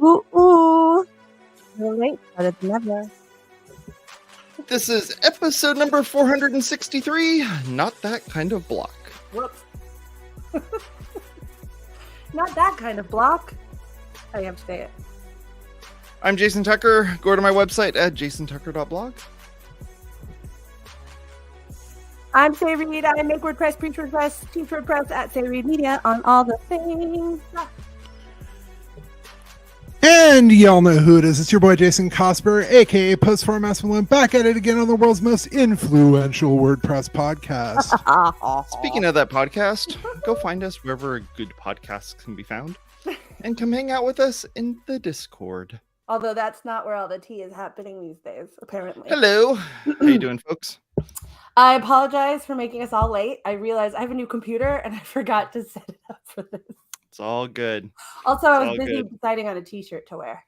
Ooh, ooh. You're late, but it's never. This is episode number 463, Not That Kind of Block. Whoops. Not that kind of block. I have to say it. I'm Jason Tucker. Go to my website at jasontucker.blog. I'm Say Reed. I make WordPress, preach WordPress, teach WordPress at Say Reed Media on all the things. And y'all know who it is. It's your boy Jason Cosper, aka Post for Masculine, back at it again on the world's most influential WordPress podcast. Speaking of that podcast, go find us wherever good podcasts can be found and come hang out with us in the Discord. Although that's not where all the tea is happening these days, apparently. Hello. How you doing, folks? I apologize for making us all late. I realized I have a new computer and I forgot to set it up for this. It's all good. Also, I was busy deciding on a t-shirt to wear.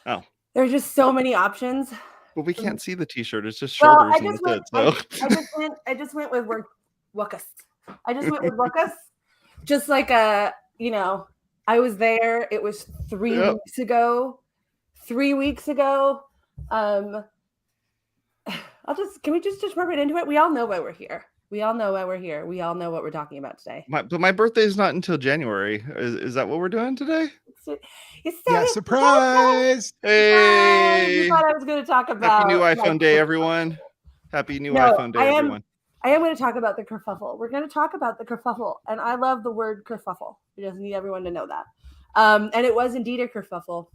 Oh. There's just so many options. Well, we can't see the t-shirt. It's just shoulders I just went with Wuckus. I just went with Wuckus. Just like I was there. It was 3 weeks ago. 3 weeks ago. Can we just jump right into it? We all know why we're here. We all know why we're here. We all know what we're talking about today. But my birthday is not until January. Is that what we're doing today? Yeah, surprise! Hey! You thought I was going to talk about Happy new iPhone day, everyone. Happy new iPhone day, everyone. I am going to talk about the kerfuffle. We're going to talk about the kerfuffle. And I love the word kerfuffle. We just need everyone to know that. And it was indeed a kerfuffle.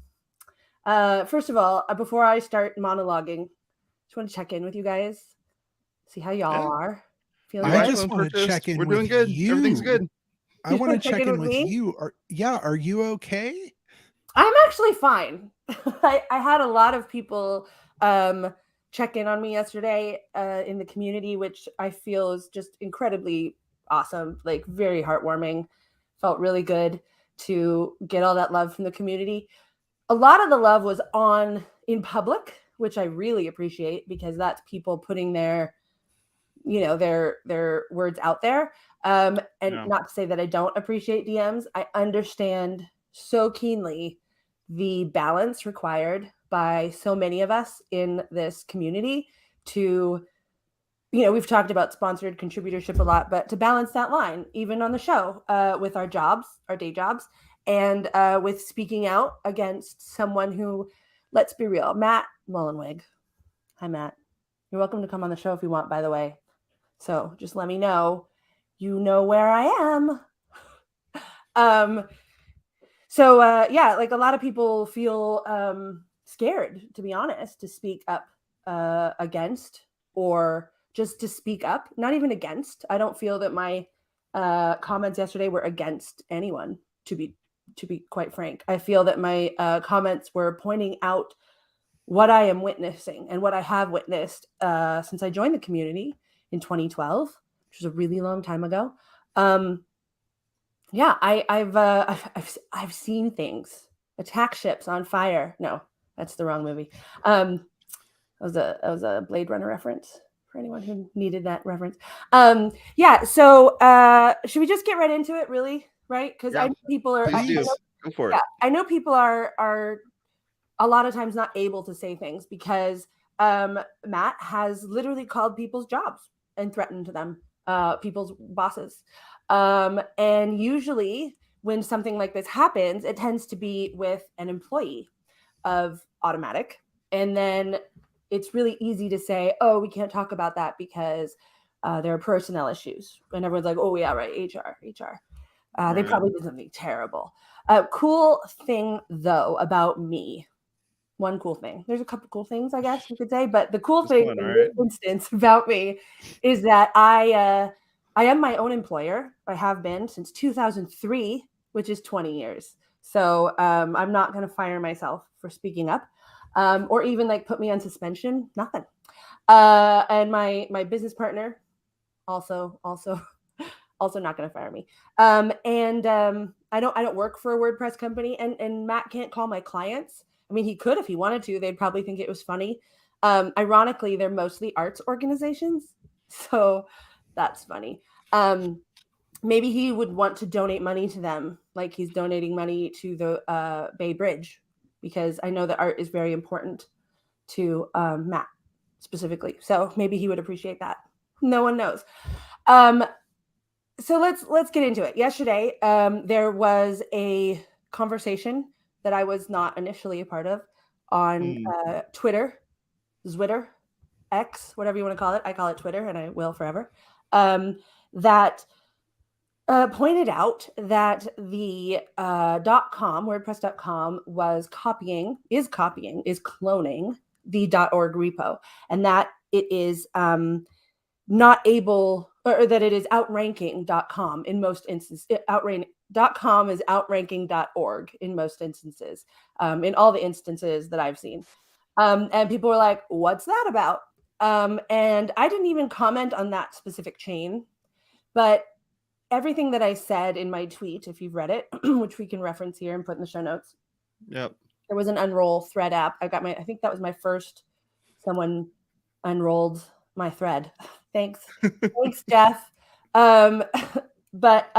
First of all, before I start monologuing, just want to check in with you guys. See how y'all are. I just want to check in with you. We're doing good. Everything's good. I want to check in with you. Are you okay? I'm actually fine. I had a lot of people check in on me yesterday in the community, which I feel is just incredibly awesome, like very heartwarming. Felt really good to get all that love from the community. A lot of the love was in public, which I really appreciate because that's people putting their words out there. Not to say that I don't appreciate DMs. I understand so keenly the balance required by so many of us in this community to, we've talked about sponsored contributorship a lot, but to balance that line, even on the show, with our day jobs, and with speaking out against someone who, let's be real, Matt Mullenweg. Hi, Matt. You're welcome to come on the show if you want, by the way. So just let me know. You know where I am. Like a lot of people feel scared, to be honest, to speak up against, or just to speak up, not even against. I don't feel that my comments yesterday were against anyone, to be quite frank. I feel that my comments were pointing out what I am witnessing and what I have witnessed since I joined the community in 2012, which was a really long time ago. I've seen things. Attack ships on fire. No, that's the wrong movie. That was a Blade Runner reference for anyone who needed that reference. So should we just get right into it, really? Right? Because I know people are. Go for it. Yeah, I know people are a lot of times not able to say things because Matt has literally called people's jobs and threatened them, people's bosses. And usually when something like this happens, it tends to be with an employee of Automatic. And then it's really easy to say, oh, we can't talk about that because there are personnel issues. And everyone's like, oh, yeah, right, HR. They probably did something terrible. Cool thing, though, about me. One cool thing. There's a couple cool things, I guess you could say, but the cool thing in this instance about me is that I am my own employer. I have been since 2003, which is 20 years. So I'm not going to fire myself for speaking up or even like put me on suspension. Nothing. And my business partner also not going to fire me. I don't work for a WordPress company, and Matt can't call my clients. I mean, he could if he wanted to. They'd probably think it was funny. Ironically, they're mostly arts organizations. So that's funny. Maybe he would want to donate money to them, like he's donating money to the Bay Bridge because I know that art is very important to Matt specifically. So maybe he would appreciate that. No one knows. So let's get into it. Yesterday, there was a conversation that I was not initially a part of on Twitter, Zwitter, X, whatever you want to call it. I call it Twitter, and I will forever. That pointed out that the .com, WordPress.com, is cloning the .org repo, and that it is not able, or that it is outranking .com in most instances. .com is outranking .org in most instances, in all the instances that I've seen. And people were like, what's that about? And I didn't even comment on that specific chain, but everything that I said in my tweet, if you've read it, which we can reference here and put in the show notes. Yep. There was an unroll thread app. I think that was my first, someone unrolled my thread. Thanks, Jeff. But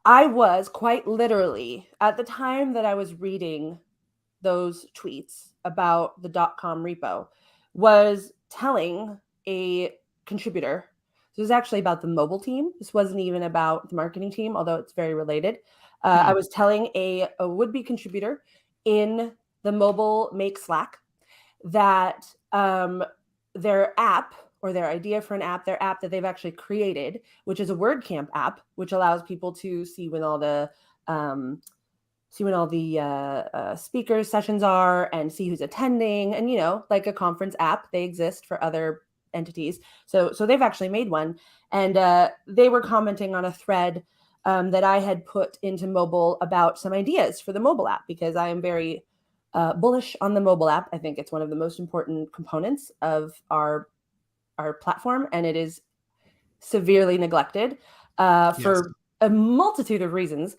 I was quite literally, at the time that I was reading those tweets about the .com repo, was telling a contributor. This was actually about the mobile team. This wasn't even about the marketing team, although it's very related. I was telling a would-be contributor in the mobile Make Slack that their app, or their idea for an app, their app that they've actually created, which is a WordCamp app, which allows people to see when all the speakers sessions are and see who's attending, and like a conference app. They exist for other entities. So they've actually made one, and they were commenting on a thread that I had put into mobile about some ideas for the mobile app, because I am very bullish on the mobile app. I think it's one of the most important components of our platform, and it is severely neglected for a multitude of reasons,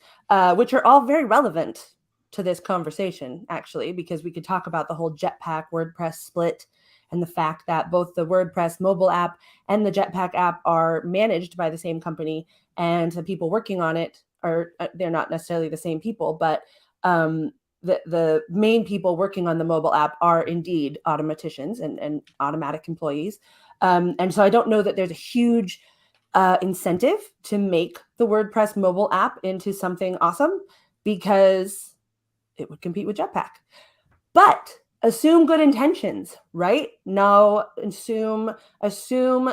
which are all very relevant to this conversation, actually, because we could talk about the whole Jetpack WordPress split, and the fact that both the WordPress mobile app and the Jetpack app are managed by the same company, and the people working on it are, they're not necessarily the same people, but the main people working on the mobile app are indeed automaticians and automatic employees. And so I don't know that there's a huge incentive to make the WordPress mobile app into something awesome, because it would compete with Jetpack. But assume good intentions, right? No, assume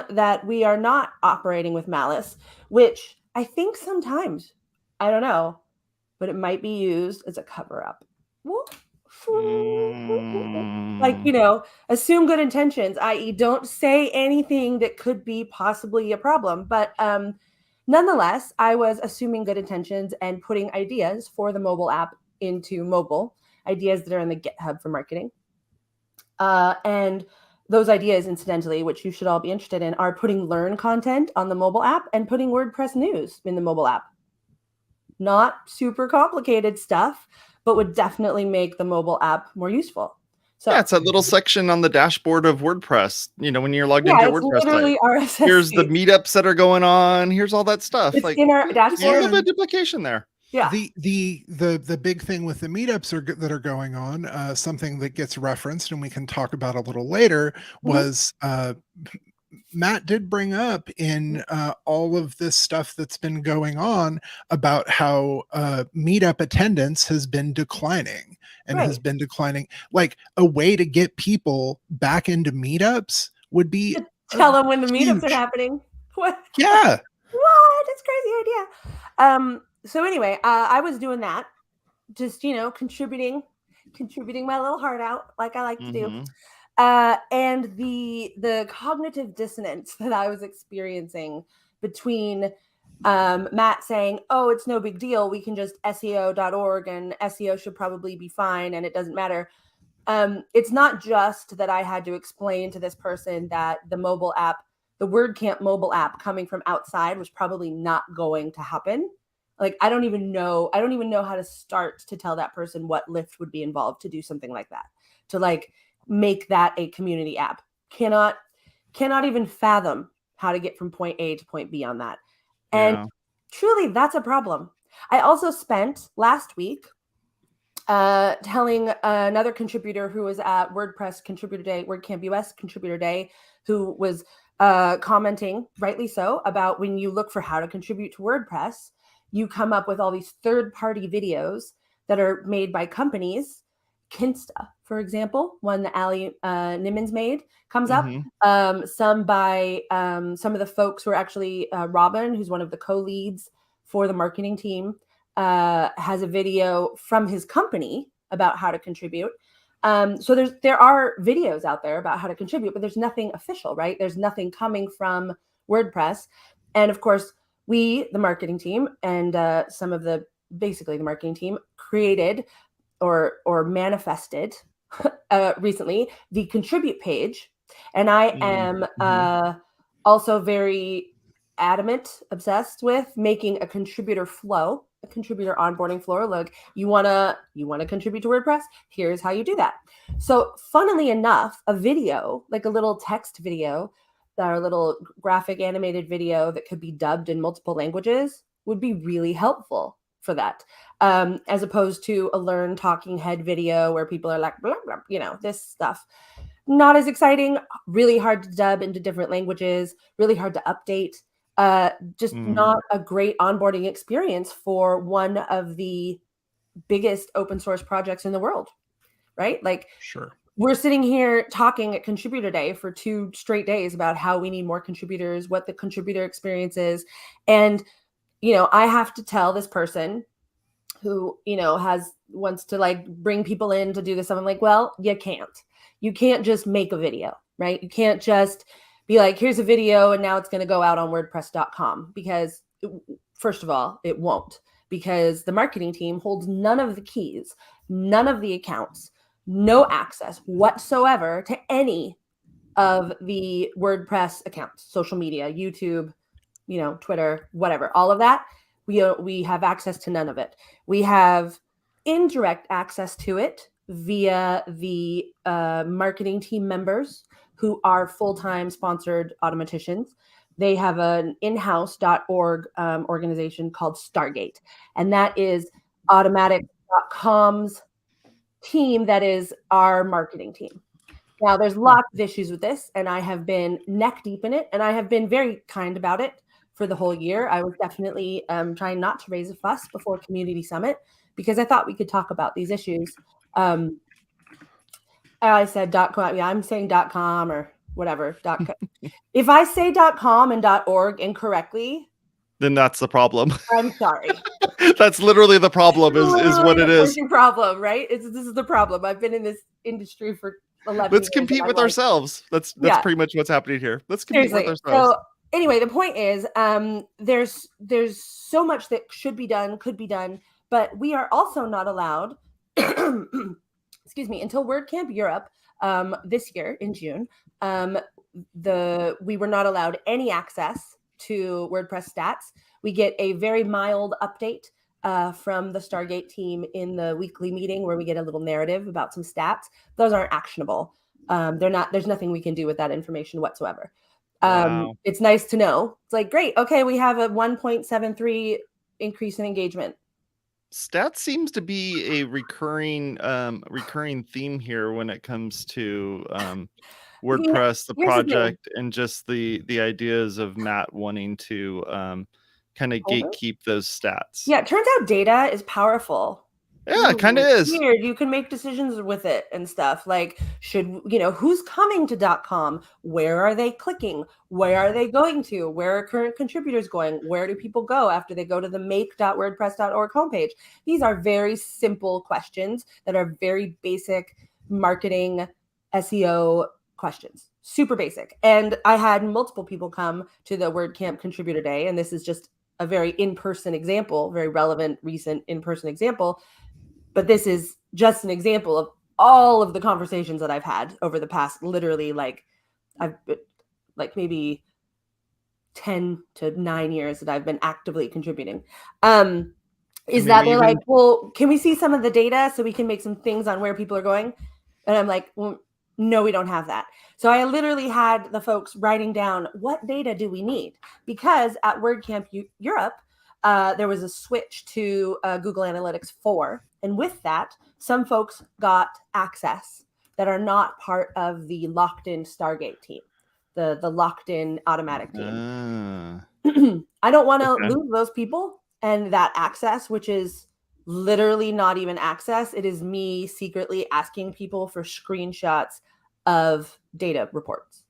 that we are not operating with malice, which I think sometimes, I don't know, but it might be used as a cover-up. Like, assume good intentions, i.e. don't say anything that could be possibly a problem. But nonetheless, I was assuming good intentions and putting ideas for the mobile app into mobile, ideas that are in the GitHub for marketing. And those ideas, incidentally, which you should all be interested in, are putting Learn content on the mobile app and putting WordPress news in the mobile app. Not super complicated stuff, but would definitely make the mobile app more useful. So yeah, it's that little section on the dashboard of WordPress. When you're logged into your WordPress site. RSS here's the meetups that are going on. Here's all that stuff. It's in our dashboard. A little bit of duplication there. Yeah. The big thing with the meetups that are going on, something that gets referenced and we can talk about a little later, was Matt did bring up in all of this stuff that's been going on about how meetup attendance has been declining and has been declining. Like, a way to get people back into meetups would be tell them when the meetups are happening. What? Yeah. What? That's a crazy idea. So anyway, I was doing that, just, contributing my little heart out, like I like to do. And the cognitive dissonance that I was experiencing between Matt saying, oh, it's no big deal, we can just SEO.org and SEO should probably be fine and it doesn't matter. It's not just that I had to explain to this person that the mobile app, the WordCamp mobile app coming from outside was probably not going to happen. Like, I don't even know how to start to tell that person what lift would be involved to do something like that, to like make that a community app. Cannot even fathom how to get from point A to point B on that. And truly, that's a problem. I also spent last week telling another contributor who was at WordPress Contributor Day, WordCamp US Contributor Day, who was commenting, rightly so, about when you look for how to contribute to WordPress, you come up with all these third-party videos that are made by companies. Kinsta, for example, one that Ali Nimmons made, comes up. Some by some of the folks who are actually Robin, who's one of the co-leads for the marketing team, has a video from his company about how to contribute. So there are videos out there about how to contribute, but there's nothing official, right? There's nothing coming from WordPress. And of course, we, the marketing team, and some of basically the marketing team created or manifested recently the contribute page. And I am also very adamant, obsessed with making a contributor flow, a contributor onboarding flow. Look, you wanna contribute to WordPress? Here's how you do that. So funnily enough, a video, like a little text video, or a little graphic animated video that could be dubbed in multiple languages would be really helpful for that. As opposed to a learn talking head video where people are like, blah, blah, this stuff. Not as exciting, really hard to dub into different languages, really hard to update. Just not a great onboarding experience for one of the biggest open source projects in the world, right? Like, sure. We're sitting here talking at Contributor Day for 2 straight days about how we need more contributors, what the contributor experience is. And, I have to tell this person who, wants to like bring people in to do this. I'm like, well, you can't just make a video, right? You can't just be like, here's a video and now it's going to go out on WordPress.com, because first of all, it won't, because the marketing team holds none of the keys, none of the accounts, no access whatsoever to any of the WordPress accounts, social media, YouTube, Twitter, whatever, all of that. We have access to none of it. We have indirect access to it via the marketing team members who are full-time sponsored automaticians. They have an in-house.org organization called Stargate, and that is Automatic.com's team that is our marketing team. Now, there's lots of issues with this, and I have been neck deep in it, and I have been very kind about it for the whole year. I was definitely trying not to raise a fuss before Community Summit, because I thought we could talk about these issues. I said .com. Yeah, I'm saying .com or whatever. If I say .com and .org incorrectly, then that's the problem. I'm sorry. That's literally the problem. Is what it is. Problem, right? This is the problem. I've been in this industry for 11 Let's years. compete with ourselves. That's pretty much what's happening here. Let's compete with ourselves. So anyway, the point is, there's so much that should be done, could be done, but we are also not allowed. Excuse me, until WordCamp Europe this year in June, we were not allowed any access to WordPress stats. We get a very mild update from the Stargate team in the weekly meeting where we get a little narrative about some stats. Those aren't actionable. There's nothing we can do with that information whatsoever. Wow. It's nice to know. It's like, great, okay, we have a 1.73 increase in engagement. Stats seems to be a recurring theme here when it comes to WordPress, the project, and just the ideas of Matt wanting to kind of gatekeep those stats. Yeah, it turns out data is powerful. Yeah, it kind of is. Weird. You can make decisions with it and stuff. Like, who's coming to .com? Where are they clicking? Where are they going to? Where are current contributors going? Where do people go after they go to the make.wordpress.org homepage? These are very simple questions that are very basic marketing SEO questions. Super basic. And I had multiple people come to the WordCamp Contributor Day, and this is just a very in-person example, very relevant, recent in-person example. But this is just an example of all of the conversations that I've had over the past, literally, maybe 10 to 9 years that I've been actively contributing. Is that they're like, well, can we see some of the data so we can make some things on where people are going? And I'm like, well, no, we don't have that. So I literally had the folks writing down, what data do we need? Because at WordCamp Europe, there was a switch to Google Analytics 4. And with that, some folks got access that are not part of the locked-in Stargate team, the locked-in automatic team. I don't want to lose those people and that access, which is literally not even access. It is me secretly asking people for screenshots of data reports.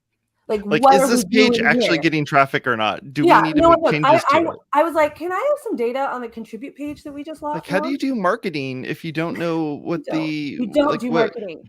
Like what is this page actually getting traffic or not? Do we need to make changes to it? I was like, can I have some data on the contribute page that we just lost? Like, how do you do marketing if you don't know what you don't do marketing?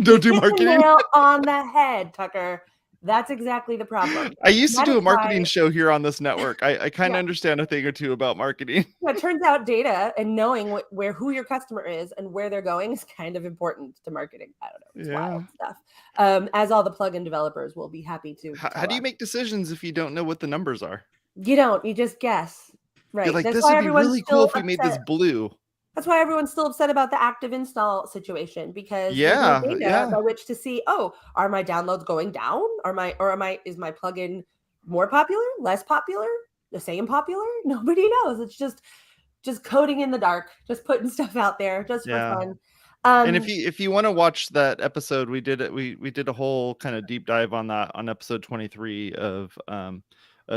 Don't do marketing. Nail on the head, Tucker. That's exactly the problem. I used to do a marketing show here on this network. I kind of understand a thing or two about marketing. It turns out data and knowing who your customer is and where they're going is kind of important to marketing. I don't know. It's wild stuff. As all the plugin developers will be happy to. How do you make decisions if you don't know what the numbers are? You don't. You just guess. Right. You're like, this would be really cool if we made this blue. That's why everyone's still upset about the active install situation, because there's no data by which to see, are my downloads going down? Is my plugin more popular, less popular, the same popular? Nobody knows. It's just coding in the dark, just putting stuff out there just for fun. And if you want to watch that episode, we did a whole kind of deep dive on that on episode 23 of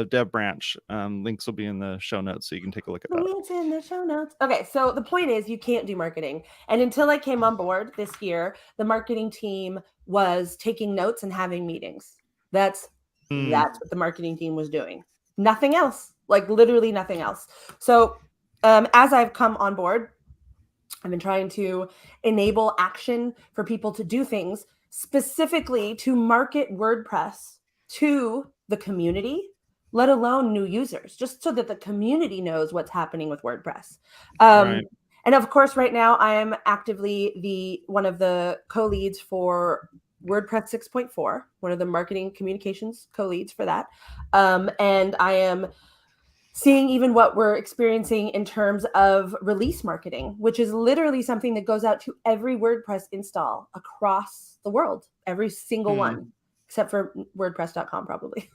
Dev Branch. Links will be in the show notes, so you can take a look at that. Links in the show notes. Okay, so the point is, you can't do marketing. And until I came on board this year, the marketing team was taking notes and having meetings. That's what the marketing team was doing. Nothing else, like literally nothing else. So as I've come on board, I've been trying to enable action for people to do things, specifically to market WordPress to the community, let alone new users, just so that the community knows what's happening with WordPress. And of course, right now I am actively one of the co-leads for WordPress 6.4, one of the marketing communications co-leads for that. And I am seeing even what we're experiencing in terms of release marketing, which is literally something that goes out to every WordPress install across the world, every single one. Except for WordPress.com, probably.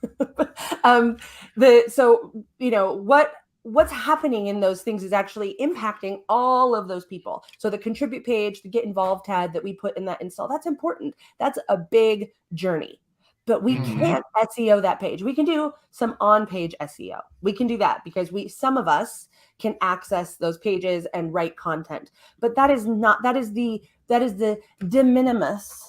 What's happening in those things is actually impacting all of those people. So the contribute page, the get involved tab that we put in that install, that's important. That's a big journey. But we can't SEO that page. We can do some on-page SEO. We can do that because some of us can access those pages and write content. But that is the de minimis,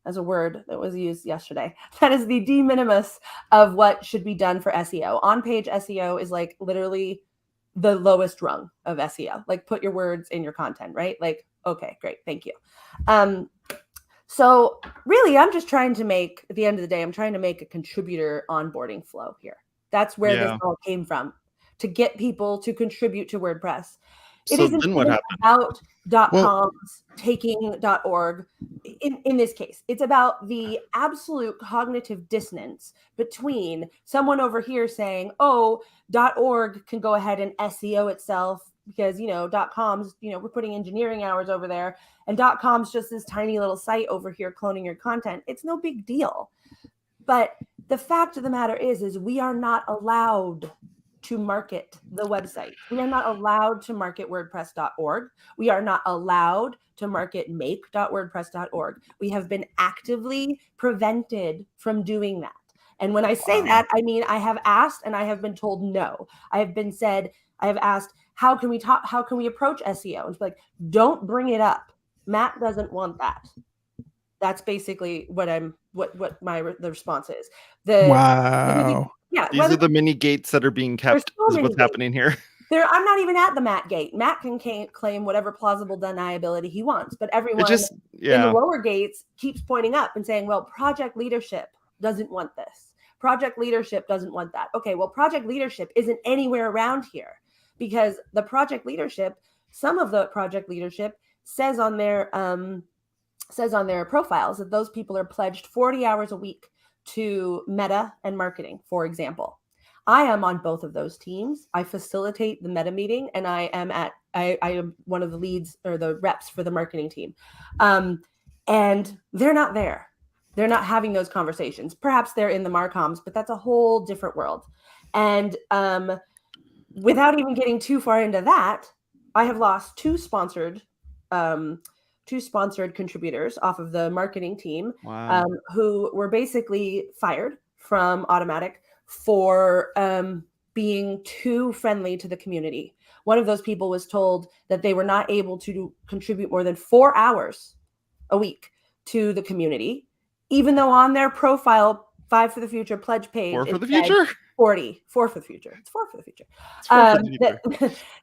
as a word that was used yesterday. That is the de minimis of what should be done for SEO. On-page SEO is like literally the lowest rung of SEO. Like, put your words in your content, right? Like, okay, great, thank you. So really, I'm just trying to make, at the end of the day, I'm trying to make a contributor onboarding flow here. That's where this all came from, to get people to contribute to WordPress. It isn't about .coms taking .org in this case. It's about the absolute cognitive dissonance between someone over here saying, .org can go ahead and SEO itself because, .coms, we're putting engineering hours over there, and .com's just this tiny little site over here cloning your content. It's no big deal. But the fact of the matter is we are not allowed to market the website. We are not allowed to market WordPress.org. We are not allowed to market make.wordpress.org. We have been actively prevented from doing that. And when I say that, I mean, I have asked and I have been told no. I have asked, how can we approach SEO? And it's like, don't bring it up. Matt doesn't want that. That's basically what the response is. These are the many gates that are being kept. Is what's happening here. I'm not even at the Matt gate. Matt can claim whatever plausible deniability he wants, but everyone in the lower gates keeps pointing up and saying, well, project leadership doesn't want this. Project leadership doesn't want that. Okay, well, project leadership isn't anywhere around here because the project leadership, some of the project leadership says on their profiles that those people are pledged 40 hours a week to meta and marketing, for example. I am on both of those teams. I facilitate the meta meeting, and I am one of the leads or the reps for the marketing team. And they're not there. They're not having those conversations. Perhaps they're in the Marcoms, but that's a whole different world. And without even getting too far into that, I have lost two sponsored contributors off of the marketing team. Wow. Who were basically fired from Automatic for being too friendly to the community. One of those people was told that they were not able to contribute more than 4 hours a week to the community, even though on their profile 5 for the Future pledge page 4 for it the said future? 4 for the future. It's 4 for the future. It's 4 for the future.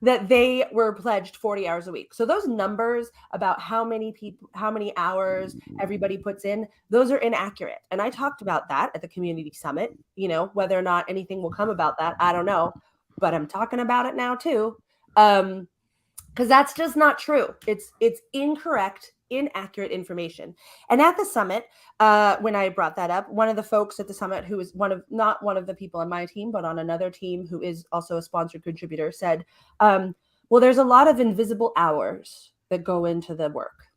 That they were pledged 40 hours a week. So those numbers about how many people, how many hours everybody puts in, those are inaccurate. And I talked about that at the community summit. You know, whether or not anything will come about that, I don't know, but I'm talking about it now too. Because that's just not true. It's incorrect, inaccurate information. And at the summit, when I brought that up, one of the folks at the summit, who is not one of the people on my team, but on another team who is also a sponsored contributor, said, well, there's a lot of invisible hours that go into the work.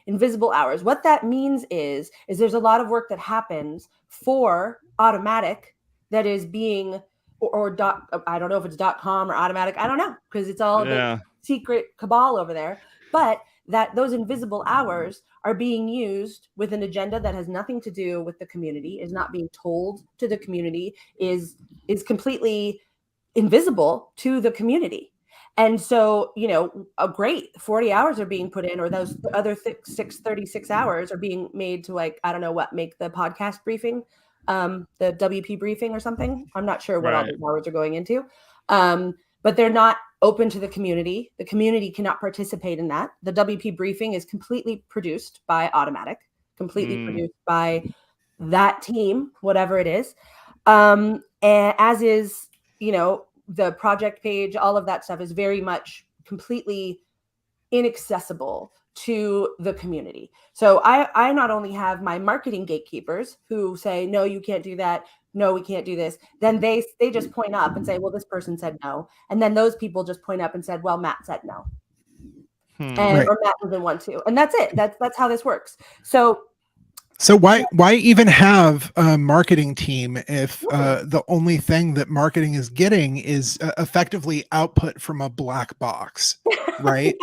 Invisible hours. What that means is there's a lot of work that happens for Automatic that is being I don't know if it's .com or Automatic. I don't know, because it's all the secret cabal over there. But that those invisible hours are being used with an agenda that has nothing to do with the community, is not being told to the community, is completely invisible to the community. And so, you know, a great 40 hours are being put in, or those other 36 hours are being made to, like, I don't know what, make the podcast briefing, the WP briefing or something. I'm not sure what all these hours are going into. But they're not open to the community. The community cannot participate in that. The WP briefing is completely produced by Automatic, completely produced by that team, whatever it is. And as is, you know, the project page, all of that stuff is very much completely inaccessible to the community. So I not only have my marketing gatekeepers who say, no, you can't do that. No, we can't do this. Then they just point up and say, well, this person said no. And then those people just point up and said, well, Matt said no. Or Matt doesn't want to. And that's it. That's how this works. So why even have a marketing team if the only thing that marketing is getting is effectively output from a black box, right?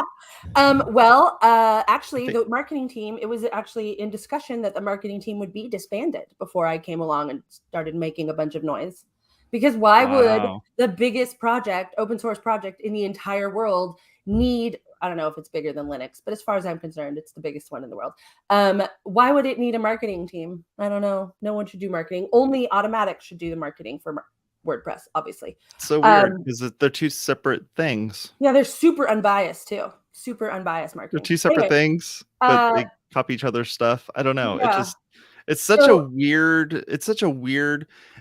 Actually, the marketing team, it was actually in discussion that the marketing team would be disbanded before I came along and started making a bunch of noise. Because why would the biggest project, open source project in the entire world need, I don't know if it's bigger than Linux, but as far as I'm concerned, it's the biggest one in the world. Why would it need a marketing team? I don't know. No one should do marketing. Only Automatic should do the marketing for WordPress, obviously. So weird, because they're two separate things. Yeah, they're super unbiased too. Super unbiased marketing. They're two separate things, but they copy each other's stuff. I don't know. Yeah. It's such a weird.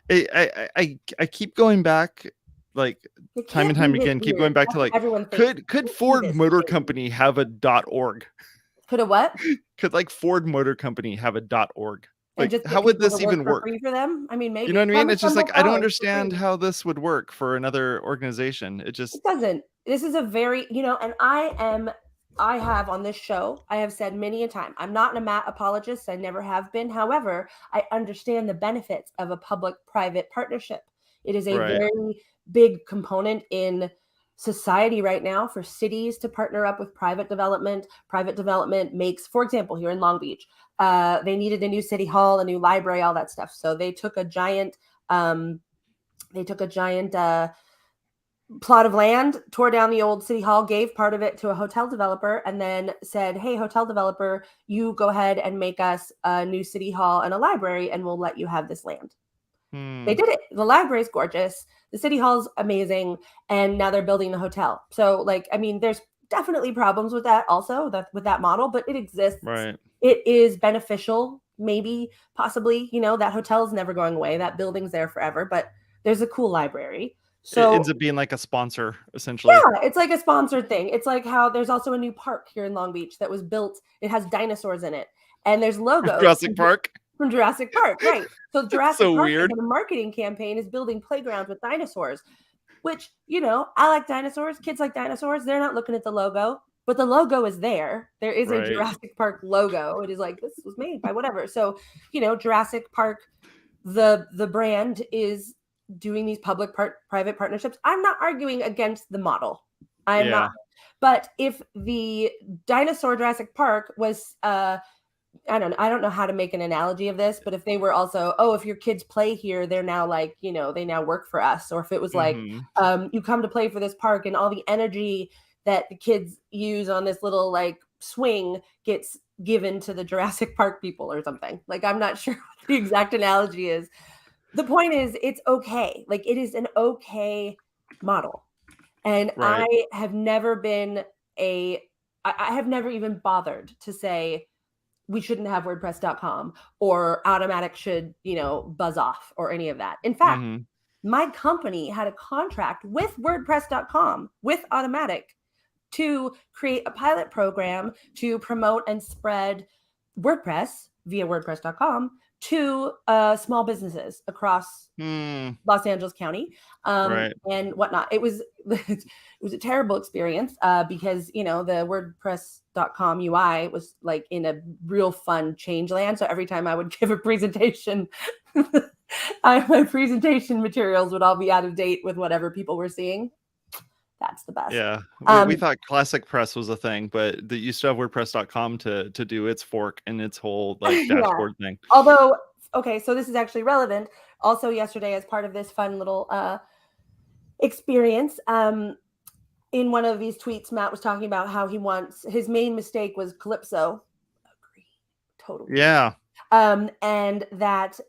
I keep going back, like, time and time again. Keep going back to, like, could Ford Motor Company have a .org? Could a what? Could, like, Ford Motor Company have a .org? Like, how would this even work for them? I mean, maybe. You know what I mean? It's just like, I don't understand how this would work for another organization. It doesn't. This is a very, you know, and I have on this show, I have said many a time, I'm not a Matt apologist. I never have been. However, I understand the benefits of a public-private partnership. It is a very big component in society right now for cities to partner up with private development. Private development makes, for example, here in Long Beach, they needed a new city hall, a new library, all that stuff. So they took a giant plot of land, tore down the old city hall, gave part of it to a hotel developer, and then said, hey, hotel developer, you go ahead and make us a new city hall and a library, and we'll let you have this land. They did it. The library is gorgeous. The city hall's amazing. And now they're building the hotel. So, like, I mean, there's definitely problems with that also, with that model, but it exists. Right. It is beneficial, maybe, possibly. You know, that hotel is never going away. That building's there forever, but there's a cool library. So it ends up being like a sponsor, essentially. Yeah, it's like a sponsored thing. It's like how there's also a new park here in Long Beach that was built. It has dinosaurs in it. And there's logos. Jurassic Park. From Jurassic Park, right. So Jurassic Park, weird. The marketing campaign is building playgrounds with dinosaurs, which, you know, I like dinosaurs. Kids like dinosaurs. They're not looking at the logo, but the logo is there. There is a Jurassic Park logo. It is like, this was made by whatever. So, you know, Jurassic Park, the brand is doing these public-private partnerships. I'm not arguing against the model. I am not. But if the dinosaur Jurassic Park was, I don't know how to make an analogy of this, but if they were also, if your kids play here, they're now like, they now work for us. Or if it was like, you come to play for this park and all the energy that the kids use on this little like swing gets given to the Jurassic Park people or something. Like, I'm not sure what the exact analogy is. The point is, it's okay. Like, it is an okay model. And Right. I have never been I have never even bothered to say we shouldn't have WordPress.com or Automatic should, buzz off or any of that. In fact, my company had a contract with WordPress.com, with Automatic, to create a pilot program to promote and spread WordPress via WordPress.com to small businesses across Los Angeles County and whatnot. It was a terrible experience because, the WordPress.com UI was like in a real fun change land. So every time I would give a presentation, my presentation materials would all be out of date with whatever people were seeing. That's the best. Yeah. We thought Classic Press was a thing, but you still have WordPress.com to do its fork and its whole like dashboard thing. Although, okay, so this is actually relevant. Also yesterday, as part of this fun little experience, in one of these tweets, Matt was talking about how his main mistake was Calypso. Agree. Totally. Yeah. And that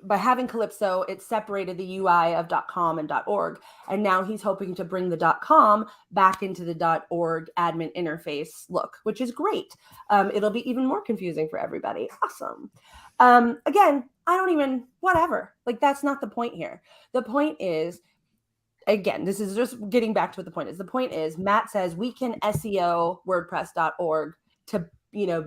by having Calypso, it separated the UI of .com and .org. And now he's hoping to bring the .com back into the .org admin interface look, which is great. It'll be even more confusing for everybody. Awesome. Again, whatever. Like, that's not the point here. The point is, again, this is just getting back to what the point is. The point is, Matt says we can SEO WordPress.org to,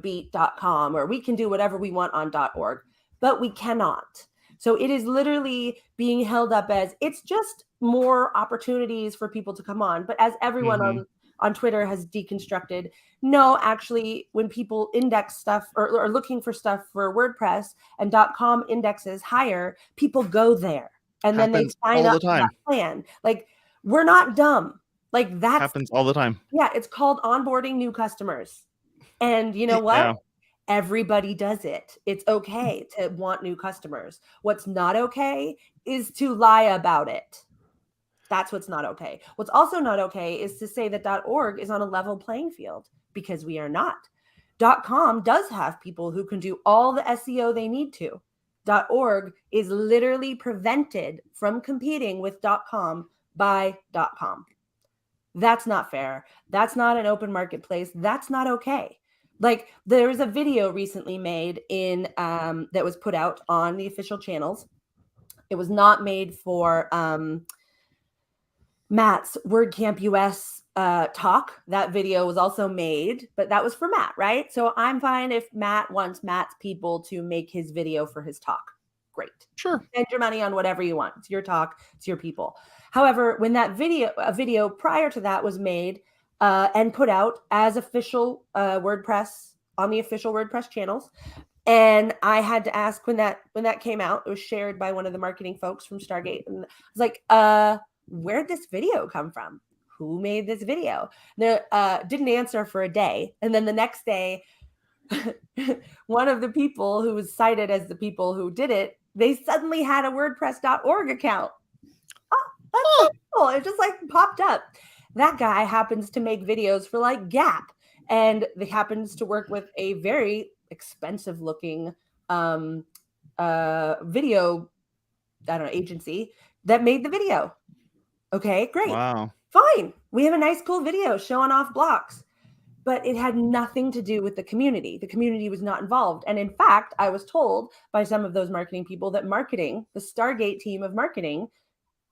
beat .com, or we can do whatever we want on .org, but we cannot. So it is literally being held up as it's just more opportunities for people to come on. But as everyone on Twitter has deconstructed, no, actually, when people index stuff or are looking for stuff for WordPress and .com indexes higher, people go there and then they sign up for that plan. Like, we're not dumb. Like, that happens all the time. Yeah, it's called onboarding new customers. And you know what? Yeah. Everybody does it. It's okay to want new customers. What's not okay is to lie about it. That's what's not okay. What's also not okay is to say that .org is on a level playing field, because we are not. .com does have people who can do all the SEO they need to. .org is literally prevented from competing with .com by .com. That's not fair. That's not an open marketplace. That's not okay. Like, there was a video recently made that was put out on the official channels. It was not made for Matt's WordCamp US talk. That video was also made, but that was for Matt, right? So I'm fine if Matt wants Matt's people to make his video for his talk. Great. Sure. Spend your money on whatever you want. It's your talk. It's your people. However, when a video prior to that was made and put out as official WordPress on the official WordPress channels, and I had to ask when that came out, it was shared by one of the marketing folks from Stargate, and I was like, where'd this video come from? Who made this video? They didn't answer for a day, and then the next day, one of the people who was cited as the people who did it, they suddenly had a WordPress.org account. Oh, that's so cool. It just like popped up. That guy happens to make videos for like Gap, and he happens to work with a very expensive looking video, agency that made the video. Okay, great. Wow. Fine. We have a nice, cool video showing off blocks, but it had nothing to do with the community. The community was not involved. And in fact, I was told by some of those marketing people that marketing, the Stargate team of marketing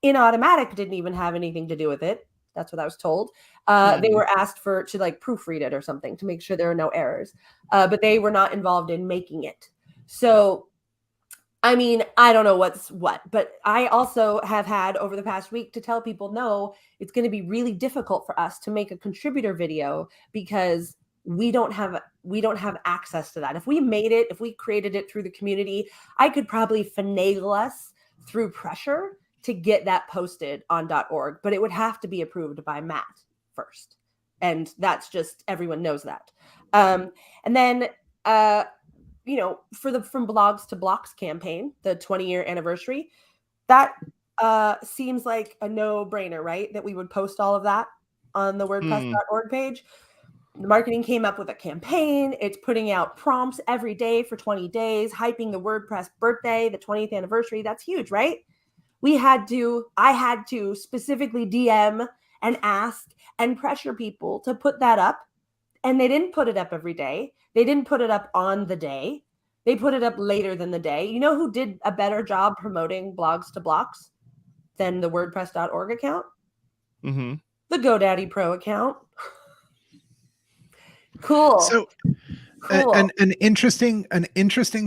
in Automatic, didn't even have anything to do with it. That's what I was told. They were asked to like proofread it or something to make sure there are no errors, but they were not involved in making it. So, I mean, I don't know what's what, but I also have had over the past week to tell people, no, it's going to be really difficult for us to make a contributor video because we don't have access to that. If we created it through the community, I could probably finagle us through pressure to get that posted on .org, but it would have to be approved by Matt first. And that's just, everyone knows that. And then, you know, for the From Blogs to Blocks campaign, the 20-year anniversary, that seems like a no-brainer, right? That we would post all of that on the WordPress.org page. The marketing came up with a campaign. It's putting out prompts every day for 20 days, hyping the WordPress birthday, the 20th anniversary. That's huge, right? I had to specifically DM and ask and pressure people to put that up. And they didn't put it up every day. They didn't put it up on the day. They put it up later than the day. You know who did a better job promoting Blogs to Blocks than the WordPress.org account? Mm-hmm. The GoDaddy Pro account. Cool. So cool. an interesting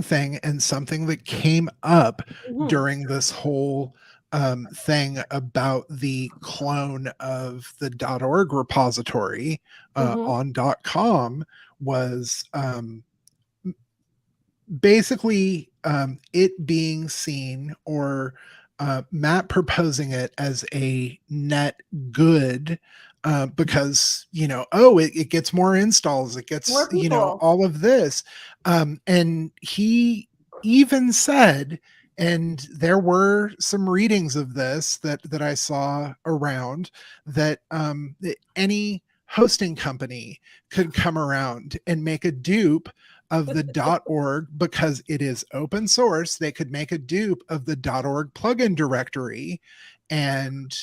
thing, and something that came up during this whole thing about the clone of the .org repository on .com was basically it being seen, or Matt proposing it as a net good, because, you know, it gets more installs, it gets more people, you know, all of this, and he even said, and there were some readings of this that I saw around, that any hosting company could come around and make a dupe of the .org, because it is open source. They could make a dupe of the .org plugin directory and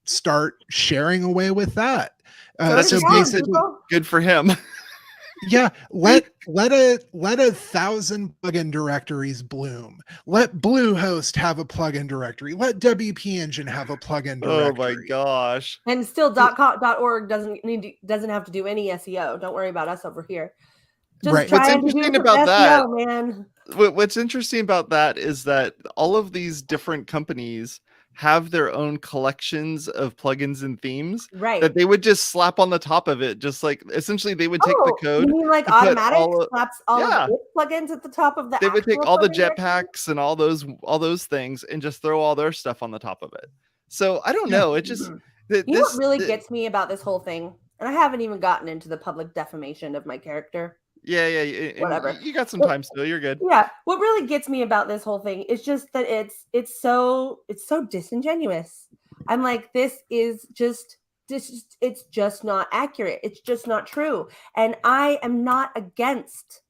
start sharing away with that. So basically, good for him. Yeah, let 1,000 plugin directories bloom. Let Bluehost have a plugin directory. Let WP Engine have a plugin directory. Oh my gosh! And still, .org doesn't have to do any SEO. Don't worry about us over here. Just right. What's interesting about that, man. What's interesting about that is that all of these different companies have their own collections of plugins and themes, right, that they would just slap on the top of it. Just like, essentially they would take the code. You mean like Automatic slaps all of its plugins at the top of the They would take all the jetpacks and all those things and just throw all their stuff on the top of it. So I don't know. It just, you know what really gets me about this whole thing? And I haven't even gotten into the public defamation of my character. Yeah. Whatever. You got some time still. You're good. Yeah. What really gets me about this whole thing is just that it's so disingenuous. I'm like, it's just not accurate. It's just not true. And I am not against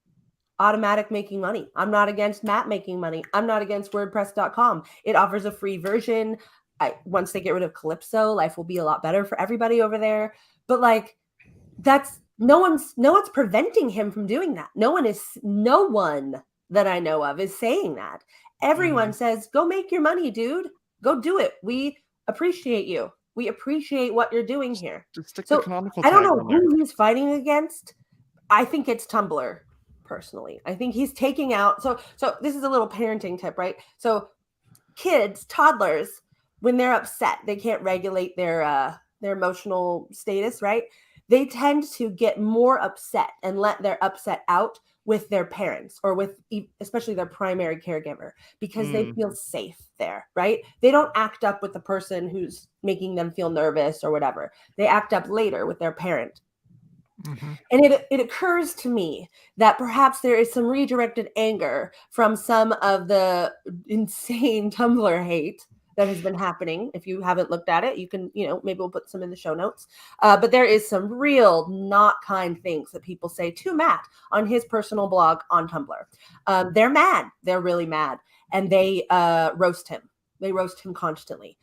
Automatic making money. I'm not against Matt making money. I'm not against WordPress.com. It offers a free version. Once they get rid of Calypso, life will be a lot better for everybody over there. But like, that's no one's preventing him from doing that. No one that I know of is saying that. Everyone says, go make your money, dude. Go do it. We appreciate you. We appreciate what you're doing here. Just stick the canonical I don't know tag on there. who he's fighting against. I think it's Tumblr, personally. I think he's taking out. So this is a little parenting tip, right? So kids, toddlers, when they're upset, they can't regulate their emotional status, right? They tend to get more upset and let their upset out with their parents, or with especially their primary caregiver, because they feel safe there, right? They don't act up with the person who's making them feel nervous or whatever. They act up later with their parent. And it occurs to me that perhaps there is some redirected anger from some of the insane Tumblr hate that has been happening. If you haven't looked at it, you can, maybe we'll put some in the show notes. But there is some real not kind things that people say to Matt on his personal blog on Tumblr. They're mad. They're really mad. And they roast him. They roast him constantly.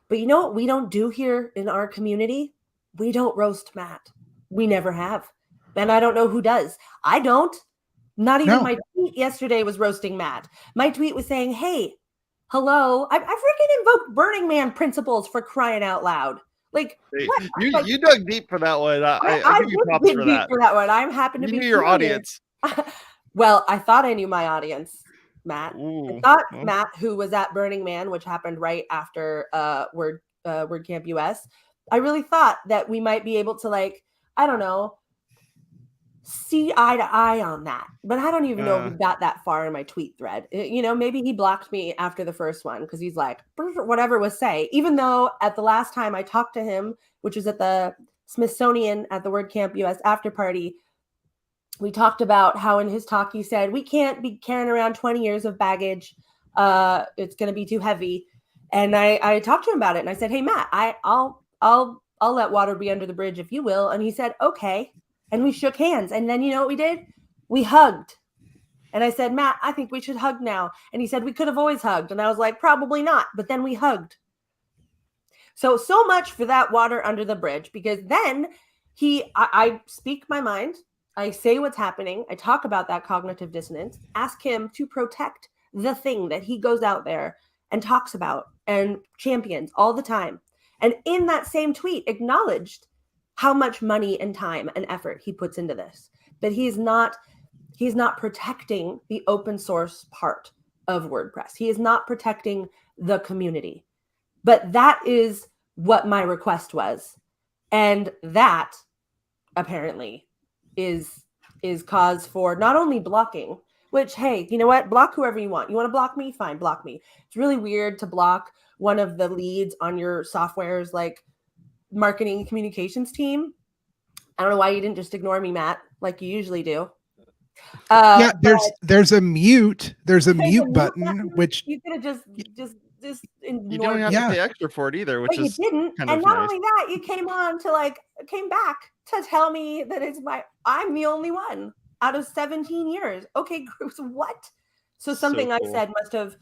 But you know what we don't do here in our community? We don't roast Matt. We never have. And I don't know who does. I don't. Not even my tweet yesterday was roasting Matt. My tweet was saying, hey, hello, I freaking invoked Burning Man principles, for crying out loud. Like, hey, what? You dug deep for that one. I give you props for that. For that one. I'm happy to be your audience. Well, I thought I knew my audience, Matt. Ooh, I thought Matt, who was at Burning Man, which happened right after WordCamp US, I really thought that we might be able to, like, I don't know, see eye to eye on that. But I don't even know if he Uh, got that far in my tweet thread. Maybe he blocked me after the first one because he's like, whatever was say. Even though at the last time I talked to him, which was at the Smithsonian at the WordCamp US after party, we talked about how in his talk he said, we can't be carrying around 20 years of baggage. It's going to be too heavy. And I talked to him about it and I said, hey, Matt, I'll let water be under the bridge if you will. And he said, okay. And we shook hands. And then you know what we did? We hugged. And I said, Matt, I think we should hug now. And he said, we could have always hugged. And I was like, probably not. But then we hugged. So much for that water under the bridge, because then I speak my mind. I say what's happening. I talk about that cognitive dissonance, ask him to protect the thing that he goes out there and talks about and champions all the time. And in that same tweet, acknowledged how much money and time and effort he puts into this. But he's not protecting the open source part of WordPress. He is not protecting the community. But that is what my request was. And that apparently is cause for not only blocking, which, hey, you know what? Block whoever you want. You want to block me? Fine, block me. It's really weird to block one of the leads on your software's like marketing and communications team. I don't know why you didn't just ignore me, Matt, like you usually do. Yeah, there's a mute button, which you could have just you don't have to pay extra for it either, which is you didn't. kind and of not nice. only that, you came back to tell me that I'm the only one out of 17 years. Okay, groups, what? So something So I cool. said must have,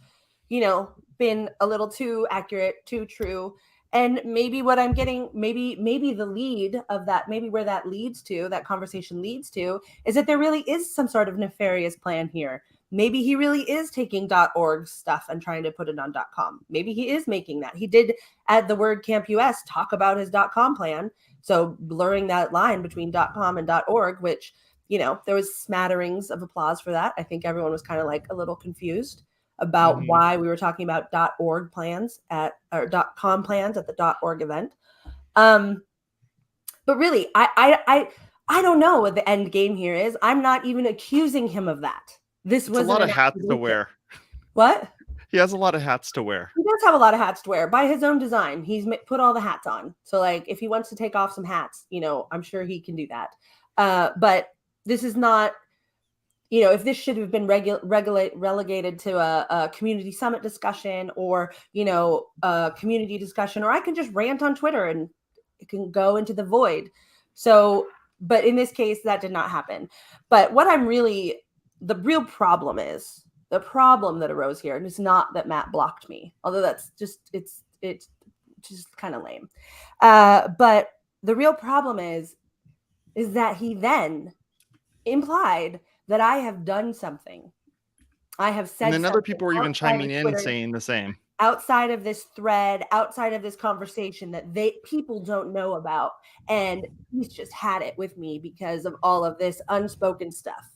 been a little too accurate, too true. And maybe what I'm getting, maybe the lead of that, maybe where that leads to, that conversation leads to, is that there really is some sort of nefarious plan here. Maybe he really is taking .org stuff and trying to put it on .com. Maybe he is making that. He did at the WordCamp US talk about his .com plan. So blurring that line between .com and .org, which, there was smatterings of applause for that. I think everyone was kind of like a little confused about why we were talking about .org plans or .com plans at the .org event. But really, I don't know what the end game here is. I'm not even accusing him of that. This was a lot of hats to wear. What? He has a lot of hats to wear. He does have a lot of hats to wear by his own design. He's put all the hats on. So like, if he wants to take off some hats, I'm sure he can do that. But this is not, if this should have been relegated to a community summit discussion or, a community discussion, or I can just rant on Twitter and it can go into the void. So, but in this case, that did not happen. But what the real problem is, the problem that arose here, and it's not that Matt blocked me, although that's just, it's just kind of lame. But the real problem is that he then implied that I have done something. I have said, and then other people were even chiming in saying the same. Outside of this thread, outside of this conversation that people don't know about. And he's just had it with me because of all of this unspoken stuff.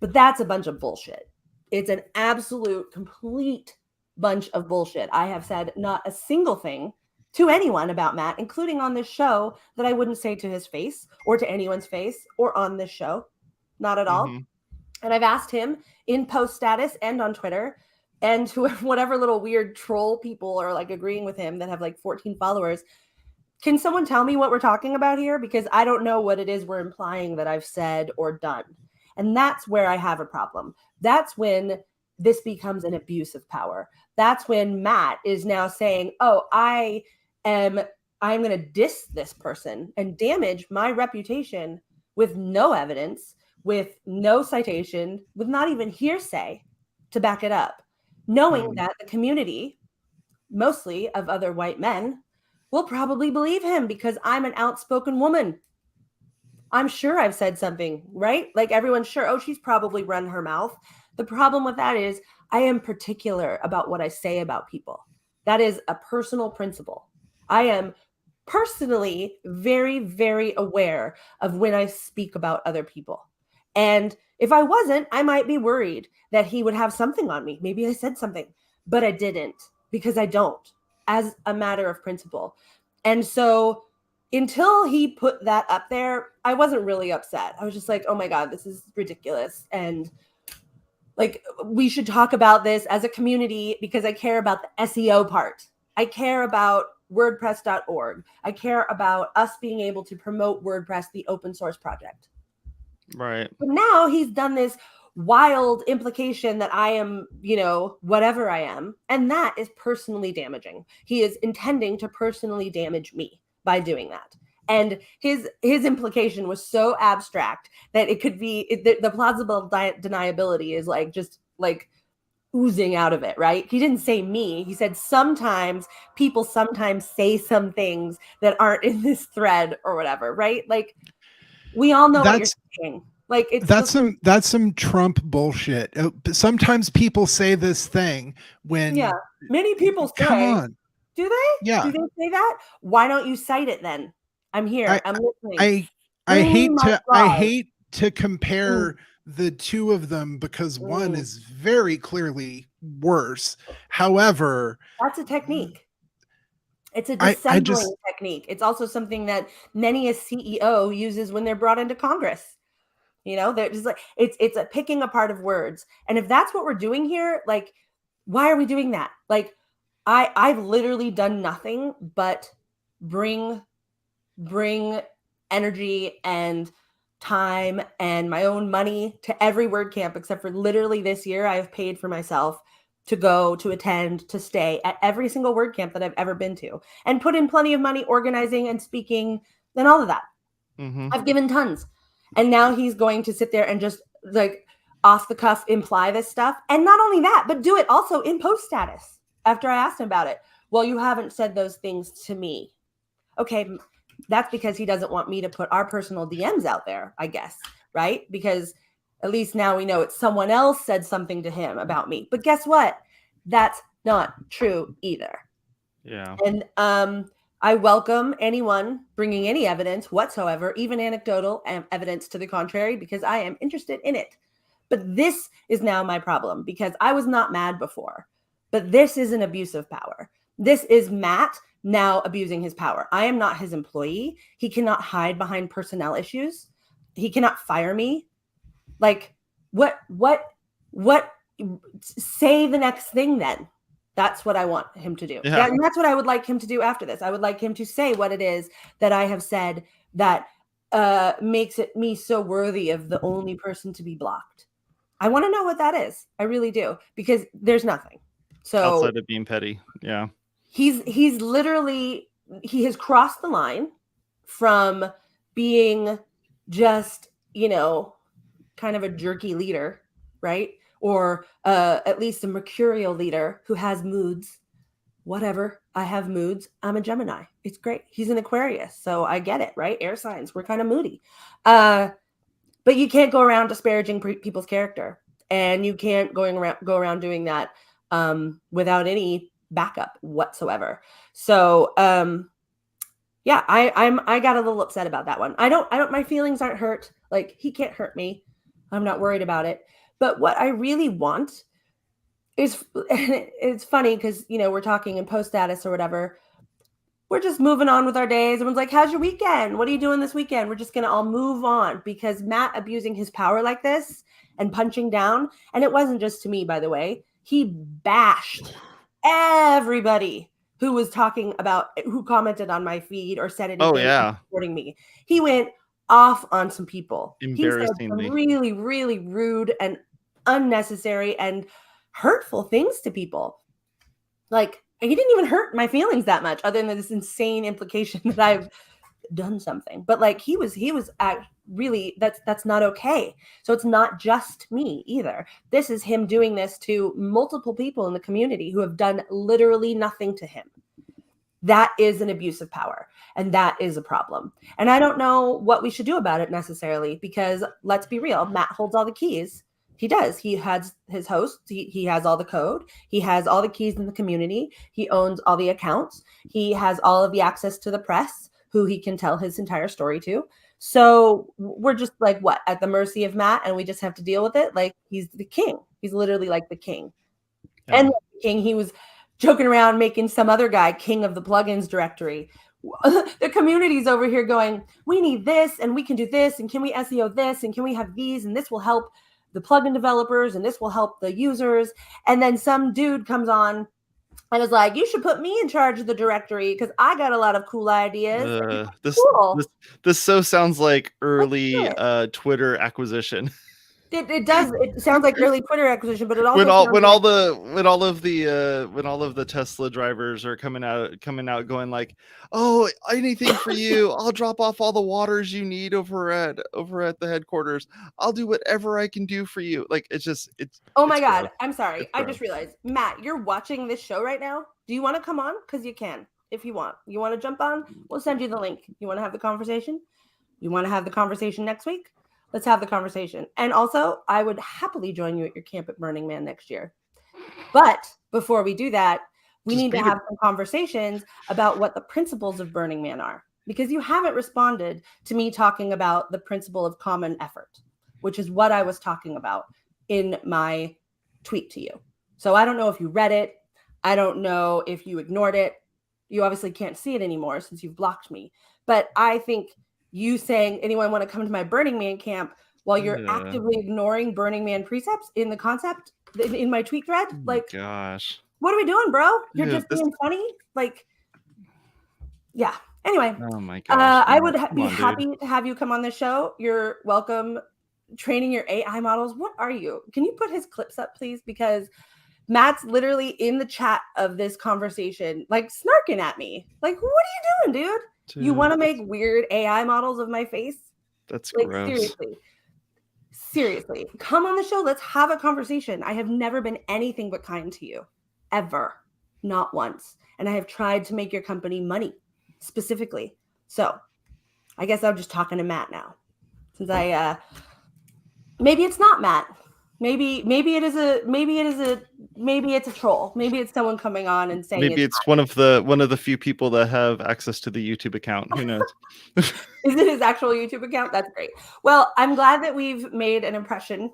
But that's a bunch of bullshit. It's an absolute, complete bunch of bullshit. I have said not a single thing to anyone about Matt, including on this show, that I wouldn't say to his face or to anyone's face or on this show. Not at all. And I've asked him in post status and on Twitter and to whatever little weird troll people are like agreeing with him that have like 14 followers. Can someone tell me what we're talking about here? Because I don't know what it is we're implying that I've said or done. And that's where I have a problem. That's when this becomes an abuse of power. That's when Matt is now saying, oh, I'm going to diss this person and damage my reputation with no evidence, with no citation, with not even hearsay to back it up, knowing that the community, mostly of other white men, will probably believe him because I'm an outspoken woman. I'm sure I've said something, right? Like everyone's sure, oh, she's probably run her mouth. The problem with that is I am particular about what I say about people. That is a personal principle. I am personally very, very aware of when I speak about other people. And if I wasn't, I might be worried that he would have something on me. Maybe I said something, but I didn't because I don't, as a matter of principle. And so until he put that up there, I wasn't really upset. I was just like, oh my God, this is ridiculous. And like, we should talk about this as a community because I care about the SEO part. I care about WordPress.org. I care about us being able to promote WordPress, the open source project. Right. But now he's done this wild implication that I am, whatever I am. And that is personally damaging. He is intending to personally damage me by doing that. And his implication was so abstract that it could be the plausible deniability is like just like oozing out of it, right? He didn't say me. He said sometimes people sometimes say some things that aren't in this thread or whatever, right? Like we all know what you're saying. Like that's some Trump bullshit. Sometimes people say this thing when many people say. Come on. Do they? Yeah. Do they say that? Why don't you cite it then? I'm here. I'm listening. I hate to compare the two of them because one is very clearly worse. However, that's a technique. It's a dissembling technique. It's also something that many a CEO uses when they're brought into Congress. They're just like it's a picking apart of words. And if that's what we're doing here, like, why are we doing that? Like, I've literally done nothing but bring energy and time and my own money to every WordCamp except for literally this year. I have paid for myself to go, to attend, to stay at every single WordCamp that I've ever been to and put in plenty of money organizing and speaking and all of that. I've given tons. And now he's going to sit there and just like off the cuff imply this stuff. And not only that, but do it also in post status after I asked him about it. Well, you haven't said those things to me. Okay, that's because he doesn't want me to put our personal DMs out there, I guess, right? Because at least now we know it's someone else said something to him about me. But guess what? That's not true either. Yeah. And I welcome anyone bringing any evidence whatsoever, even anecdotal evidence to the contrary, because I am interested in it. But this is now my problem because I was not mad before. But this is an abuse of power. This is Matt now abusing his power. I am not his employee. He cannot hide behind personnel issues. He cannot fire me. Like, what, say the next thing then. That's what I want him to do. Yeah. And that's what I would like him to do after this. I would like him to say what it is that I have said that makes it me so worthy of the only person to be blocked. I want to know what that is. I really do, because there's nothing. So outside of being petty. Yeah. He's literally, he has crossed the line from being just, kind of a jerky leader, right? Or at least a mercurial leader who has moods. Whatever. I have moods. I'm a Gemini. It's great. He's an Aquarius. So I get it, right? Air signs. We're kind of moody. But you can't go around disparaging people's character. And you can't go around doing that without any backup whatsoever. So yeah, I got a little upset about that one. My feelings aren't hurt. Like, he can't hurt me. I'm not worried about it. But what I really want is, it's funny because, we're talking in post status or whatever. We're just moving on with our days. Everyone's like, how's your weekend? What are you doing this weekend? We're just going to all move on because Matt abusing his power like this and punching down. And it wasn't just to me, by the way. He bashed everybody who was talking about, who commented on my feed or said anything supporting me. He went off on some people. He said some really, really rude and unnecessary and hurtful things to people. Like, he didn't even hurt my feelings that much, other than this insane implication that I've done something. But like, he was really, that's not okay. So it's not just me either. This is him doing this to multiple people in the community who have done literally nothing to him. That is an abuse of power, and that is a problem. And I don't know what we should do about it necessarily, because let's be real, Matt holds all the keys. He does. He has his host. He has all the code. He has all the keys in the community. He owns all the accounts. He has all of the access to the press, who he can tell his entire story to. So we're just like, what, at the mercy of Matt, and we just have to deal with it? Like, he's the king. He's literally like the king. Yeah. And like the king, he was joking around making some other guy king of the plugins directory. the community's over here going, we need this and we can do this and can we SEO this and can we have these and this will help the plugin developers and this will help the users. And then some dude comes on and is like, you should put me in charge of the directory because I got a lot of cool ideas. This so sounds like early Twitter acquisition. It does. It sounds like early Twitter acquisition, but it also when all of the Tesla drivers are coming out going like, oh, anything for you. I'll drop off all the waters you need over at the headquarters. I'll do whatever I can do for you. Like it's oh my God. Gross. I'm sorry. I just realized, Matt, you're watching this show right now. Do you want to come on? Because you can if you want. You want to jump on? We'll send you the link. You want to have the conversation? You want to have the conversation next week? Let's have the conversation. And also, I would happily join you at your camp at Burning Man next year. But before we do that, we need to have some conversations about what the principles of Burning Man are. Because you haven't responded to me talking about the principle of common effort, which is what I was talking about in my tweet to you. So I don't know if you read it. I don't know if you ignored it. You obviously can't see it anymore since you've blocked me. But I think you saying anyone want to come to my Burning Man camp while you're actively ignoring Burning Man precepts in the concept in my tweet thread. Like, gosh, what are we doing, bro? You're just being funny. Like, yeah. Anyway, oh my gosh, I would be happy to have you come on the show. You're welcome. Training your AI models. What are you? Can you put his clips up, please? Because Matt's literally in the chat of this conversation, like snarking at me. Like, what are you doing, dude? You want to make weird AI models of my face? That's like, gross. Seriously, come on the show. Let's have a conversation. I have never been anything but kind to you, ever, not once. And I have tried to make your company money specifically. So I guess I'm just talking to Matt now, since maybe it's not Matt. Maybe it's a troll. Maybe it's someone coming on and saying maybe it's one of the few people that have access to the YouTube account. Who knows? Is it his actual YouTube account? That's great. Well, I'm glad that we've made an impression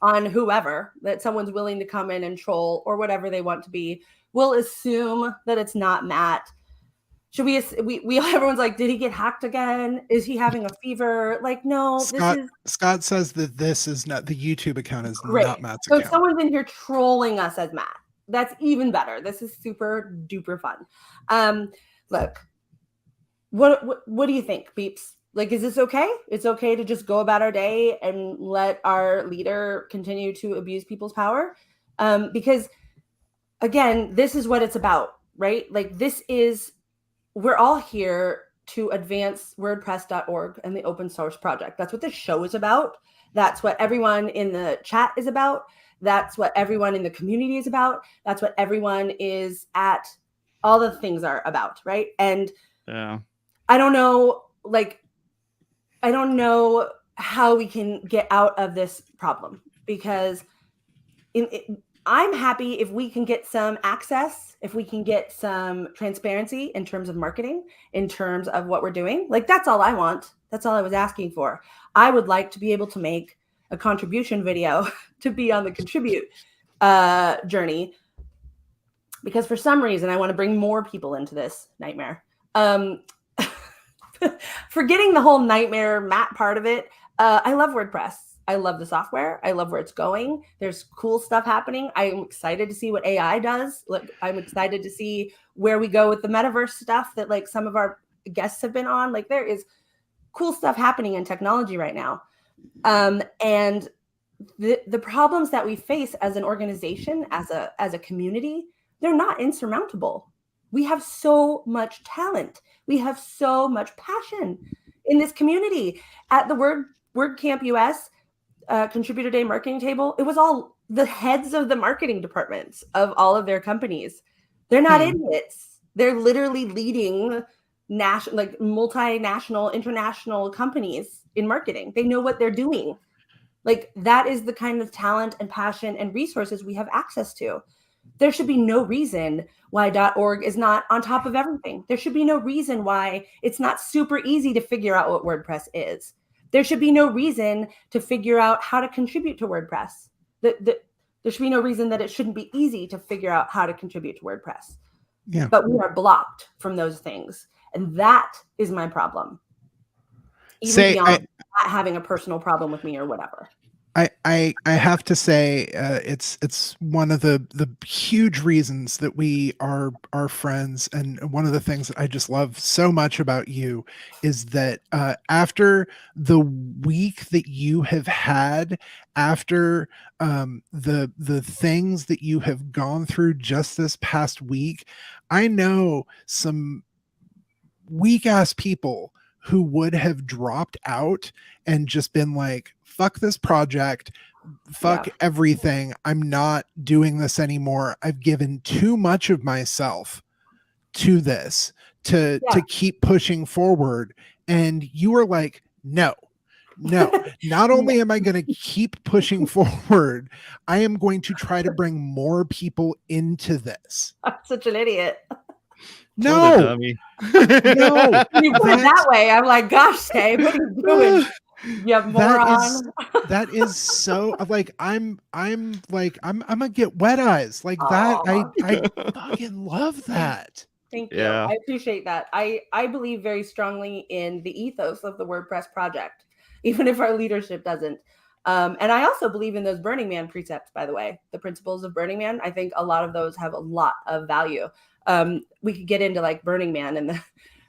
on whoever, that someone's willing to come in and troll or whatever they want to be. We'll assume that it's not Matt. Should we everyone's like, did he get hacked again? Is he having a fever? Like, no. Scott says that this is not the YouTube account is great. Not Matt's account. So someone's in here trolling us as Matt. That's even better. This is super duper fun. Look, what do you think, Beeps? Like, is this okay? It's okay to just go about our day and let our leader continue to abuse people's power? Because again, this is what it's about, right? Like, we're all here to advance WordPress.org and the open source project. That's what this show is about. That's what everyone in the chat is about. That's what everyone in the community is about. That's what everyone is at. All the things are about, right? And yeah, I don't know how we can get out of this problem, because I'm happy if we can get some access, if we can get some transparency in terms of marketing, in terms of what we're doing. Like, that's all I want. That's all I was asking for. I would like to be able to make a contribution video to be on the contribute journey, because for some reason I want to bring more people into this nightmare. Forgetting the whole nightmare Matt part of it, I love WordPress. I love the software. I love where it's going. There's cool stuff happening. I'm excited to see what AI does. Like, I'm excited to see where we go with the metaverse stuff that like some of our guests have been on. Like, there is cool stuff happening in technology right now. And the problems that we face as an organization, as a community, they're not insurmountable. We have so much talent. We have so much passion in this community. At the WordCamp US Contributor Day marketing table, it was all the heads of the marketing departments of all of their companies. They're not idiots. They're literally leading multinational, international companies in marketing. They know what they're doing. Like, that is the kind of talent and passion and resources we have access to. There should be no reason why .org is not on top of everything. There should be no reason why it's not super easy to figure out what WordPress is. There should be no reason to figure out how to contribute to WordPress. There should be no reason that it shouldn't be easy to figure out how to contribute to WordPress. Yeah. But we are blocked from those things. And that is my problem. Even beyond not having a personal problem with me or whatever. I have to say, it's one of the huge reasons that we are friends, and one of the things that I just love so much about you is that after the week that you have had, after the things that you have gone through just this past week, I know some weak ass people who would have dropped out and just been like, fuck this project, fuck everything, I'm not doing this anymore, I've given too much of myself to this to keep pushing forward. And you were like, no, not only am I going to keep pushing forward, I am going to try to bring more people into this. I'm such an idiot. No, what a dummy. No, you put it that way, I'm like, gosh, Dave, what are you doing? You have moron. That is so like I'm gonna get wet eyes like that. I fucking love that. Thank you. I appreciate that. I believe very strongly in the ethos of the WordPress project, even if our leadership doesn't. And I also believe in those Burning Man precepts, by the way, the principles of Burning Man. I think a lot of those have a lot of value. We could get into like Burning Man and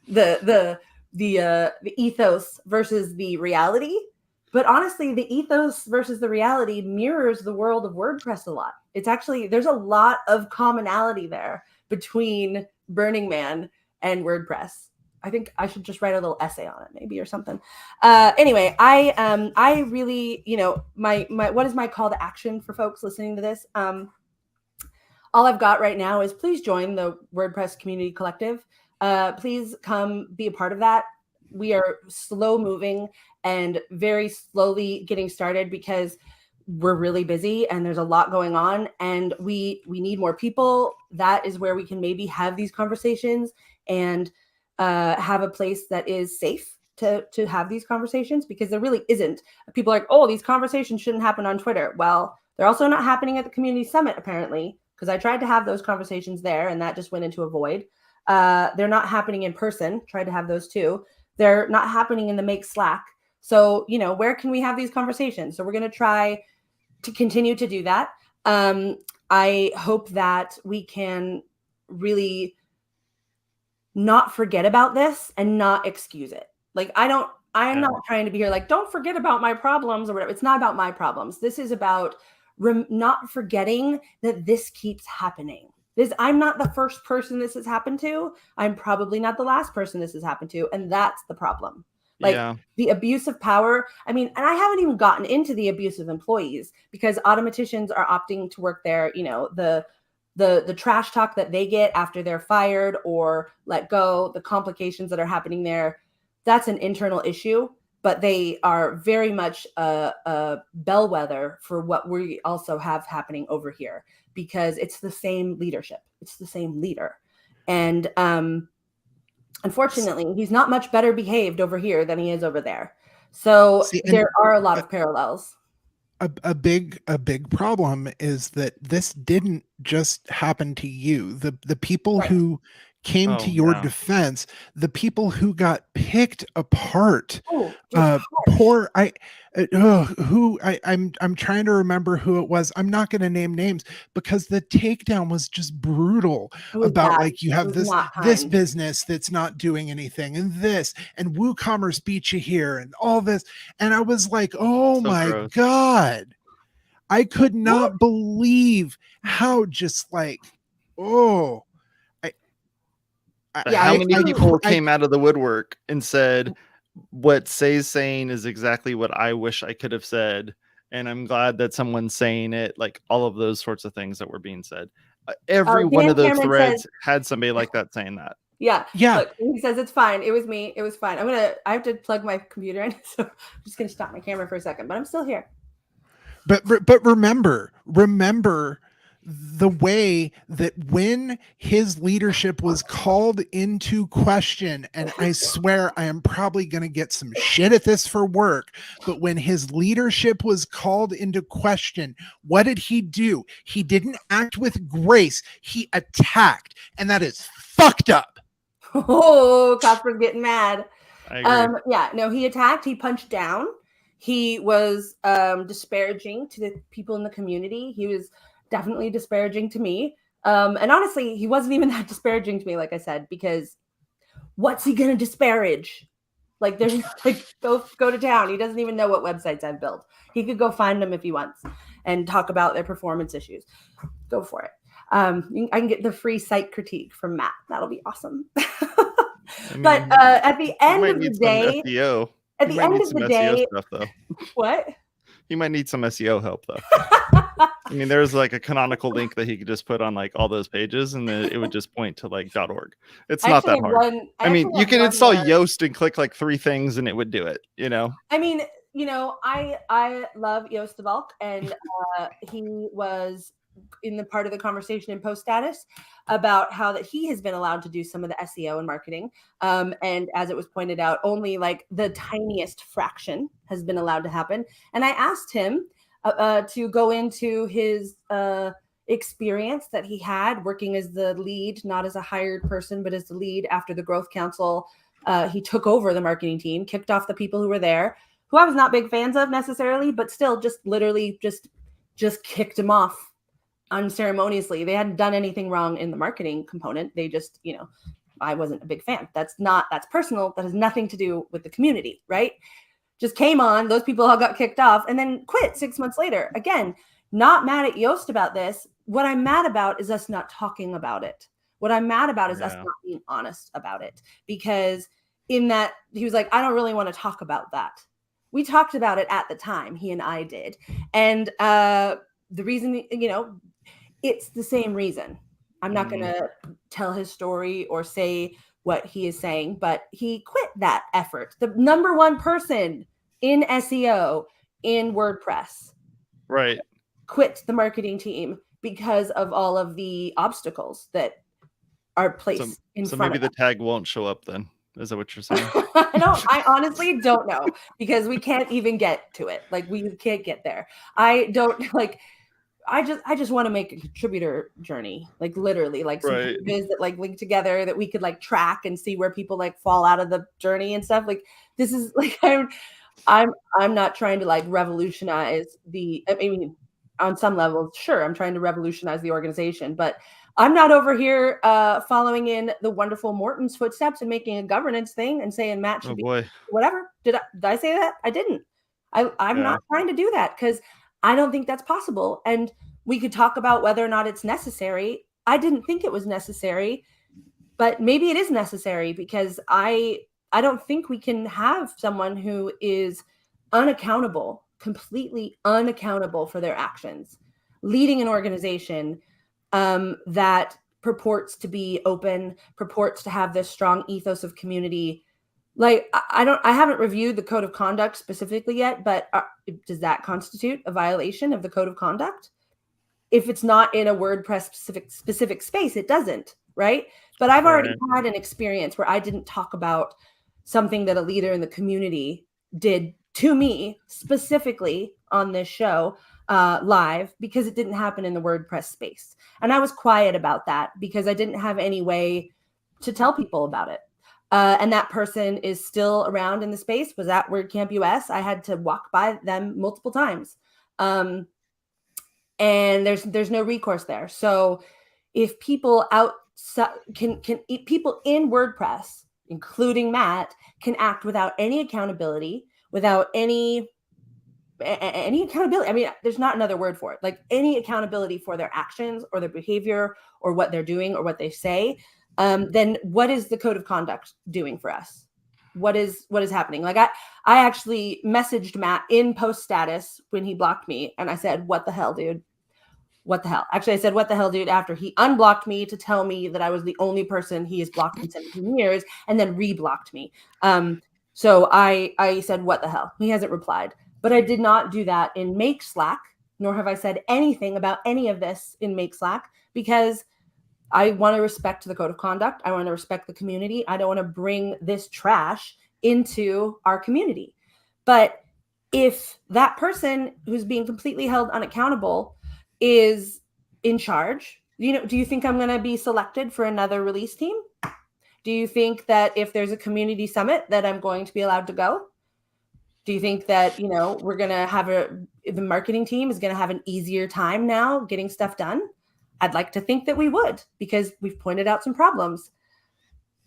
the ethos versus the reality, but honestly, the ethos versus the reality mirrors the world of WordPress a lot. It's actually, there's a lot of commonality there between Burning Man and WordPress. I think I should just write a little essay on it, maybe, or something. Anyway, I really, my what is my call to action for folks listening to this? All I've got right now is please join the WordPress Community Collective. Please come be a part of that. We are slow moving and very slowly getting started because we're really busy and there's a lot going on, and we need more people. That is where we can maybe have these conversations and have a place that is safe to have these conversations, because there really isn't. People are like, oh, these conversations shouldn't happen on Twitter. Well, they're also not happening at the community summit, apparently, because I tried to have those conversations there and that just went into a void. They're not happening in person. Tried to have those too. They're not happening in the Make Slack. So, where can we have these conversations? So we're going to try to continue to do that. I hope that we can really not forget about this and not excuse it. Like, I'm not trying to be here like, don't forget about my problems or whatever. It's not about my problems. This is about not forgetting that this keeps happening. I'm not the first person this has happened to. I'm probably not the last person this has happened to. And that's the problem. Like the abuse of power. I mean, and I haven't even gotten into the abuse of employees, because automaticians are opting to work there. The trash talk that they get after they're fired or let go, the complications that are happening there, that's an internal issue. But they are very much a bellwether for what we also have happening over here, because it's the same leadership. It's the same leader. And unfortunately, he's not much better behaved over here than he is over there. So there are a lot of parallels. A big problem is that this didn't just happen to you. The people who came to your defense, the people who got picked apart, I'm trying to remember who it was. I'm not going to name names because the takedown was just brutal about bad. Like you have this business that's not doing anything and this, and WooCommerce beat you here and all this. And I was like, oh so my gross. God, I could not believe how just like, how many people came out of the woodwork and said, what Say's saying is exactly what I wish I could have said. And I'm glad that someone's saying it, like all of those sorts of things that were being said. Every one of those threads had somebody like that saying that. Yeah. Look, he says, it's fine. It was me. It was fine. I have to plug my computer in. So I'm just going to stop my camera for a second, but I'm still here. But remember the way that when his leadership was called into question, and I swear I am probably going to get some shit at this for work, but when his leadership was called into question, what did he do? He didn't act with grace. He attacked, and that is fucked up. Oh, Cosper's getting mad. I agree. Yeah, no, he attacked, he punched down. He was disparaging to the people in the community. He was definitely disparaging to me. And honestly, he wasn't even that disparaging to me, like I said, because what's he gonna disparage? Like, there's like go to town. He doesn't even know what websites I've built. He could go find them if he wants and talk about their performance issues. Go for it. I can get the free site critique from Matt. That'll be awesome. But at the end of the day, SEO. At the end of the day, stuff, though. What? You might need some SEO help, though. I mean, there's like a canonical link that he could just put on like all those pages, and then it would just point to like .org. It's not that hard. I mean, you can install Yoast and click like 3 things, and it would do it. You know. I mean, I love Joost de Valk, and he was in the part of the conversation in post status about how that he has been allowed to do some of the SEO and marketing. And as it was pointed out, only like the tiniest fraction has been allowed to happen. And I asked him to go into his experience that he had working as the lead, not as a hired person, but as the lead after the Growth Council. He took over the marketing team, kicked off the people who were there, who I was not big fans of necessarily, but still just literally just kicked him off unceremoniously. They hadn't done anything wrong in the marketing component. They just, I wasn't a big fan. That's personal. That has nothing to do with the community, right? Just came on, those people all got kicked off and then quit 6 months later. Again, not mad at Joost about this. What I'm mad about is us not talking about it. What I'm mad about is us not being honest about it. Because in that, he was like, I don't really want to talk about that. We talked about it at the time, he and I did. And the reason, it's the same reason. I'm not going to tell his story or say what he is saying, but he quit that effort. The number one person in SEO in WordPress, right, quit the marketing team because of all of the obstacles that are placed in front of them. So maybe the tag won't show up then. Is that what you're saying? I honestly don't know, because we can't even get to it. Like, we can't get there. I just want to make a contributor journey, like literally, like some pages that like link together that we could like track and see where people like fall out of the journey and stuff. Like, this is like, I'm not trying to like revolutionize I mean, on some levels, sure, I'm trying to revolutionize the organization, but I'm not over here following in the wonderful Morton's footsteps and making a governance thing and saying Matt should be whatever. Did I say that? I didn't. I'm not trying to do that, because I don't think that's possible. And we could talk about whether or not it's necessary. I didn't think it was necessary, but maybe it is necessary, because I don't think we can have someone who is unaccountable, completely unaccountable for their actions, leading an organization that purports to be open, purports to have this strong ethos of community. Like, I haven't reviewed the code of conduct specifically yet, but does that constitute a violation of the code of conduct? If it's not in a WordPress specific space, it doesn't, right? But I've already had an experience where I didn't talk about something that a leader in the community did to me specifically on this show live, because it didn't happen in the WordPress space. And I was quiet about that because I didn't have any way to tell people about it. And that person is still around in the space, was at WordCamp US. I had to walk by them multiple times. And there's no recourse there. So if people outside people in WordPress, including Matt, can act without any accountability, without any accountability. I mean, there's not another word for it. Like, any accountability for their actions or their behavior or what they're doing or what they say, then what is the code of conduct doing for us? What is happening? Like, I actually messaged Matt in post status when he blocked me, and I said, "What the hell, dude? What the hell?" Actually, I said, "What the hell, dude?" after he unblocked me to tell me that I was the only person he has blocked in 17 years, and then reblocked me. So I said, "What the hell?" He hasn't replied. But I did not do that in Make Slack, nor have I said anything about any of this in Make Slack, because I want to respect the code of conduct. I want to respect the community. I don't want to bring this trash into our community. But if that person who's being completely held unaccountable is in charge, do you think I'm going to be selected for another release team? Do you think that if there's a community summit that I'm going to be allowed to go? Do you think that, we're going to have the marketing team is going to have an easier time now getting stuff done? I'd like to think that we would, because we've pointed out some problems.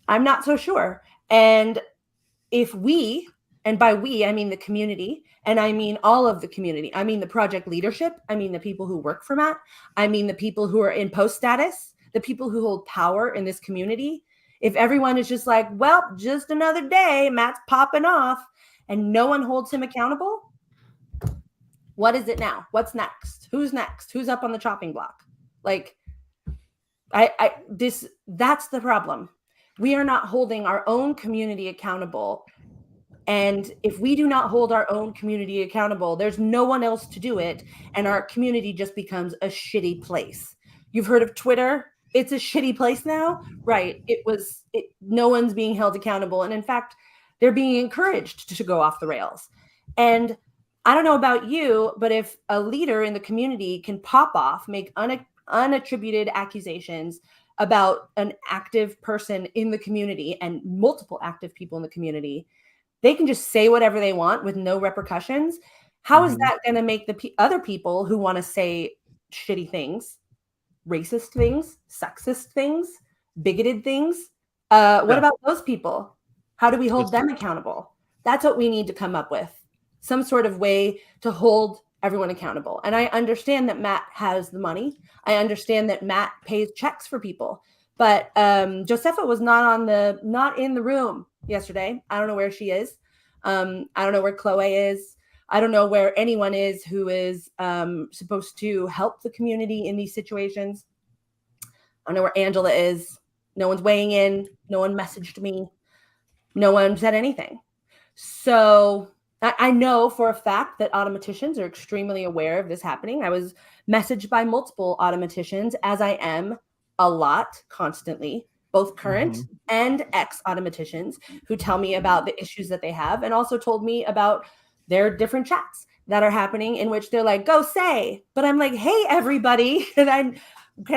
I'm not so sure. And if we, and by we, I mean the community, and I mean all of the community, I mean the project leadership, I mean the people who work for Matt, I mean the people who are in post status, the people who hold power in this community. If everyone is just like, well, just another day, Matt's popping off, and no one holds him accountable, what is it now? What's next? Who's next? Who's up on the chopping block? Like, that's the problem. We are not holding our own community accountable. And if we do not hold our own community accountable, there's no one else to do it. And our community just becomes a shitty place. You've heard of Twitter? It's a shitty place now, right? No one's being held accountable. And in fact, they're being encouraged to go off the rails. And I don't know about you, but if a leader in the community can pop off, make unattributed accusations about an active person in the community and multiple active people in the community, they can just say whatever they want with no repercussions. How is that going to make the other people who want to say shitty things, racist things, sexist things, bigoted things? What about those people? How do we hold them accountable? That's what we need to come up with. Some sort of way to hold everyone accountable. And I understand that Matt has the money. I understand that Matt pays checks for people. But Josefa was not in the room yesterday. I don't know where she is. I don't know where Chloe is. I don't know where anyone is who is supposed to help the community in these situations. I don't know where Angela is. No one's weighing in. No one messaged me. No one said anything. So I know for a fact that automaticians are extremely aware of this happening. I was messaged by multiple automaticians, as I am a lot constantly, both current and ex-automaticians, who tell me about the issues that they have, and also told me about their different chats that are happening in which they're like, go say. But I'm like, hey, everybody, can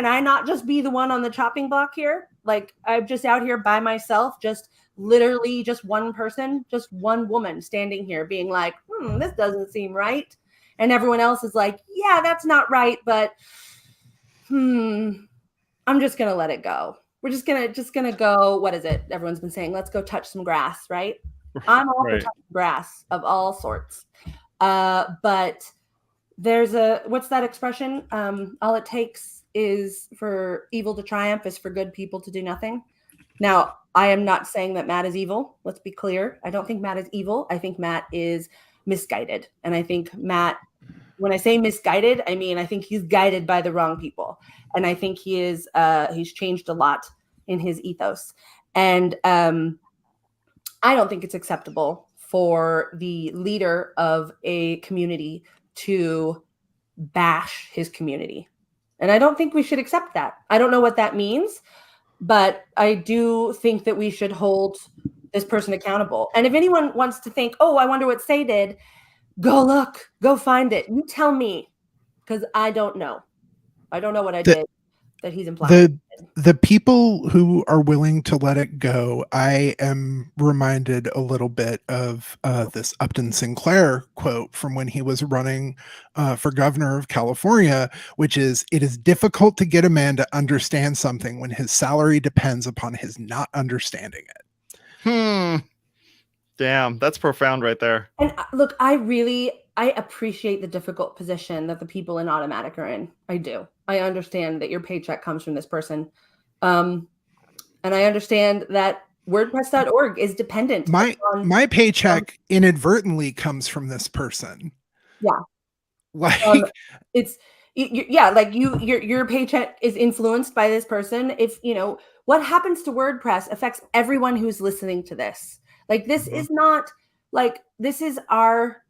I not just be the one on the chopping block here? Like, I'm just out here by myself, just literally just one person, just one woman standing here being like, this doesn't seem right. And everyone else is like, yeah, that's not right, but I'm just going to let it go. We're just gonna go, what is it? Everyone's been saying, let's go touch some grass, right? I'm all for touching grass of all sorts. But there's what's that expression? All it takes is for evil to triumph is for good people to do nothing. Now, I am not saying that Matt is evil. Let's be clear. I don't think Matt is evil. I think Matt is misguided. And I think Matt, when I say misguided, I mean, I think he's guided by the wrong people. And I think he's changed a lot in his ethos. And I don't think it's acceptable for the leader of a community to bash his community. And I don't think we should accept that. I don't know what that means, but I do think that we should hold this person accountable. And if anyone wants to think, oh, I wonder what Say did, go look, go find it. You tell me, because I don't know. I don't know what I did that he's implying. The people who are willing to let it go, I am reminded a little bit of this Upton Sinclair quote from when he was running for governor of California, which is, it is difficult to get a man to understand something when his salary depends upon his not understanding it. Damn, that's profound right there. And look, I appreciate the difficult position that the people in Automatic are in. I do. I understand that your paycheck comes from this person. And I understand that WordPress.org is dependent. My paycheck inadvertently comes from this person. Yeah. Like your paycheck is influenced by this person. If what happens to WordPress affects everyone who's listening to this. Like, this is not like, this is our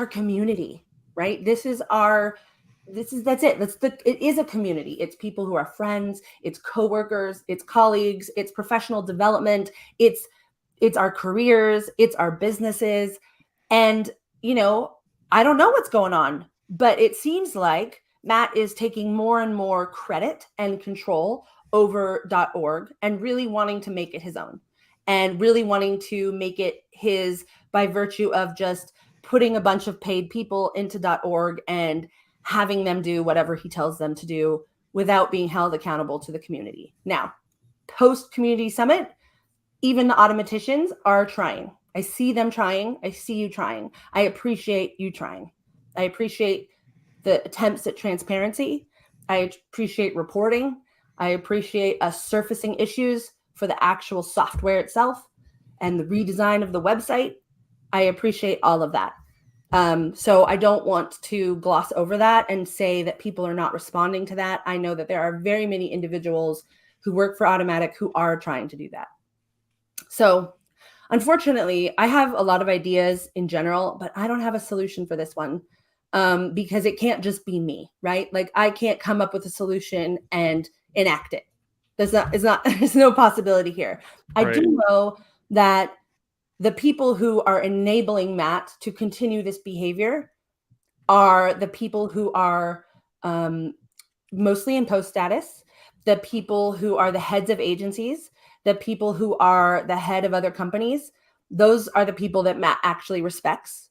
community, right? That's it. It is a community. It's people who are friends, it's coworkers, it's colleagues, it's professional development, it's our careers, it's our businesses. And, I don't know what's going on, but it seems like Matt is taking more and more credit and control over .org and really wanting to make it his own and really wanting to make it his by virtue of just putting a bunch of paid people into .org and having them do whatever he tells them to do without being held accountable to the community. Now, post community summit, even the automaticians are trying. I see them trying. I see you trying. I appreciate you trying. I appreciate the attempts at transparency. I appreciate reporting. I appreciate us surfacing issues for the actual software itself and the redesign of the website. I appreciate all of that. So I don't want to gloss over that and say that people are not responding to that. I know that there are very many individuals who work for Automattic who are trying to do that. So unfortunately, I have a lot of ideas in general, but I don't have a solution for this one because it can't just be me, right? Like I can't come up with a solution and enact it. There's no possibility here. I do know that the people who are enabling Matt to continue this behavior are the people who are mostly in post status, the people who are the heads of agencies, the people who are the head of other companies. Those are the people that Matt actually respects,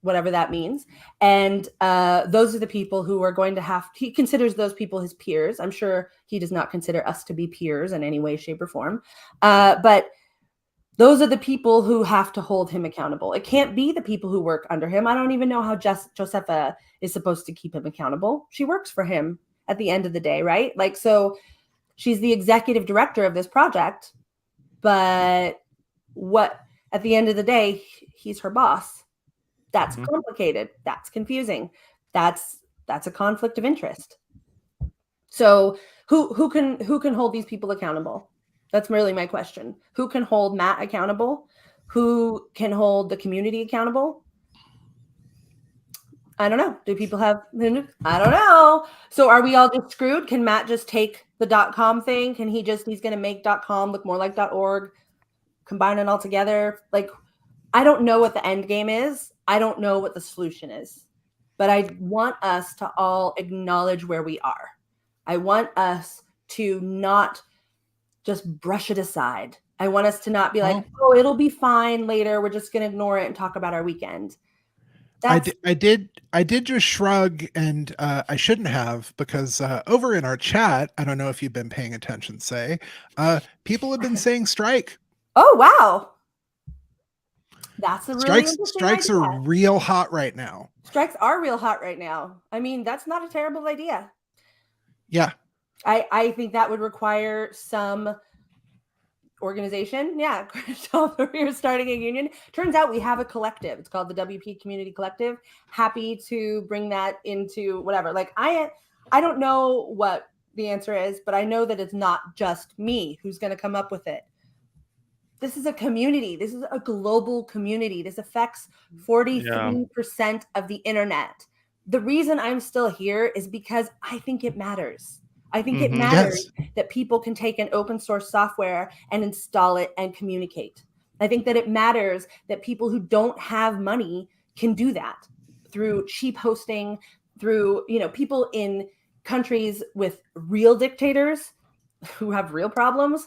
whatever that means. And those are the people who are going to he considers those people his peers. I'm sure he does not consider us to be peers in any way, shape, or form. But those are the people who have to hold him accountable. It can't be the people who work under him. I don't even know how Josefa is supposed to keep him accountable. She works for him at the end of the day, right? Like, so she's the executive director of this project, but at the end of the day, he's her boss. That's complicated. That's confusing. That's a conflict of interest. So who can hold these people accountable? That's really my question. Who can hold Matt accountable? Who can hold the community accountable? I don't know. Do people have, I don't know. So are we all just screwed? Can Matt just take the .com thing? Can he's going to make .com look more like .org, combine it all together? Like, I don't know what the end game is. I don't know what the solution is, but I want us to all acknowledge where we are. I want us to not just brush it aside. I want us to not be like, oh, it'll be fine later. We're just going to ignore it and talk about our weekend. I did just shrug, and I shouldn't have, because over in our chat, I don't know if you've been paying attention, people have been saying strike. Oh, wow. That's a really strikes idea. Are real hot right now. Strikes are real hot right now. I mean, that's not a terrible idea. Yeah. I think that would require some organization. Yeah, we're starting a union. Turns out we have a collective. It's called the WP Community Collective. Happy to bring that into whatever. Like I don't know what the answer is, but I know that it's not just me who's going to come up with it. This is a community. This is a global community. This affects 43% of the internet. The reason I'm still here is because I think it matters. I think it matters that people can take an open source software and install it and communicate. I think that it matters that people who don't have money can do that through cheap hosting, through, people in countries with real dictators who have real problems,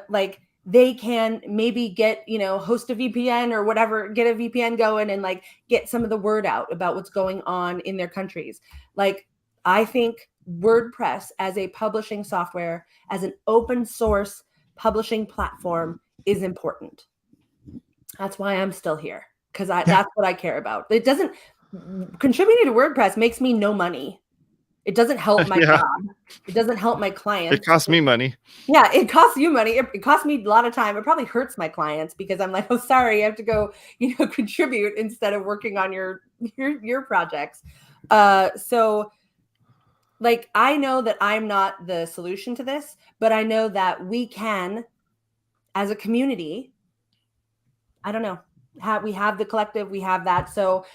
like they can maybe get, host a VPN or whatever, get a VPN going and like get some of the word out about what's going on in their countries. Like, I think WordPress as a publishing software, as an open source publishing platform is important. That's why I'm still here, because that's what I care about. It doesn't, contributing to WordPress makes me no money. It doesn't help my job. It doesn't help my clients. It costs me money. Yeah, it costs you money. It costs me a lot of time. It probably hurts my clients because I'm like, oh, sorry, I have to go, contribute instead of working on your projects. So like, I know that I'm not the solution to this, but I know that we can, as a community, I don't know, we have the collective, we have that. So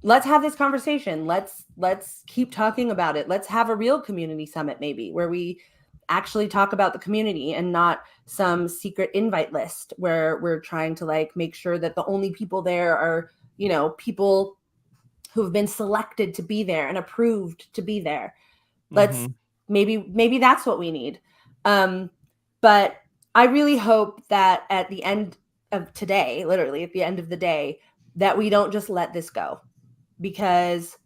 let's have this conversation. Let's keep talking about it. Let's have a real community summit, maybe, where we actually talk about the community and not some secret invite list where we're trying to like make sure that the only people there are, people who have been selected to be there and approved to be there. Let's maybe that's what we need. But I really hope that at the end of today, literally at the end of the day, that we don't just let this go, because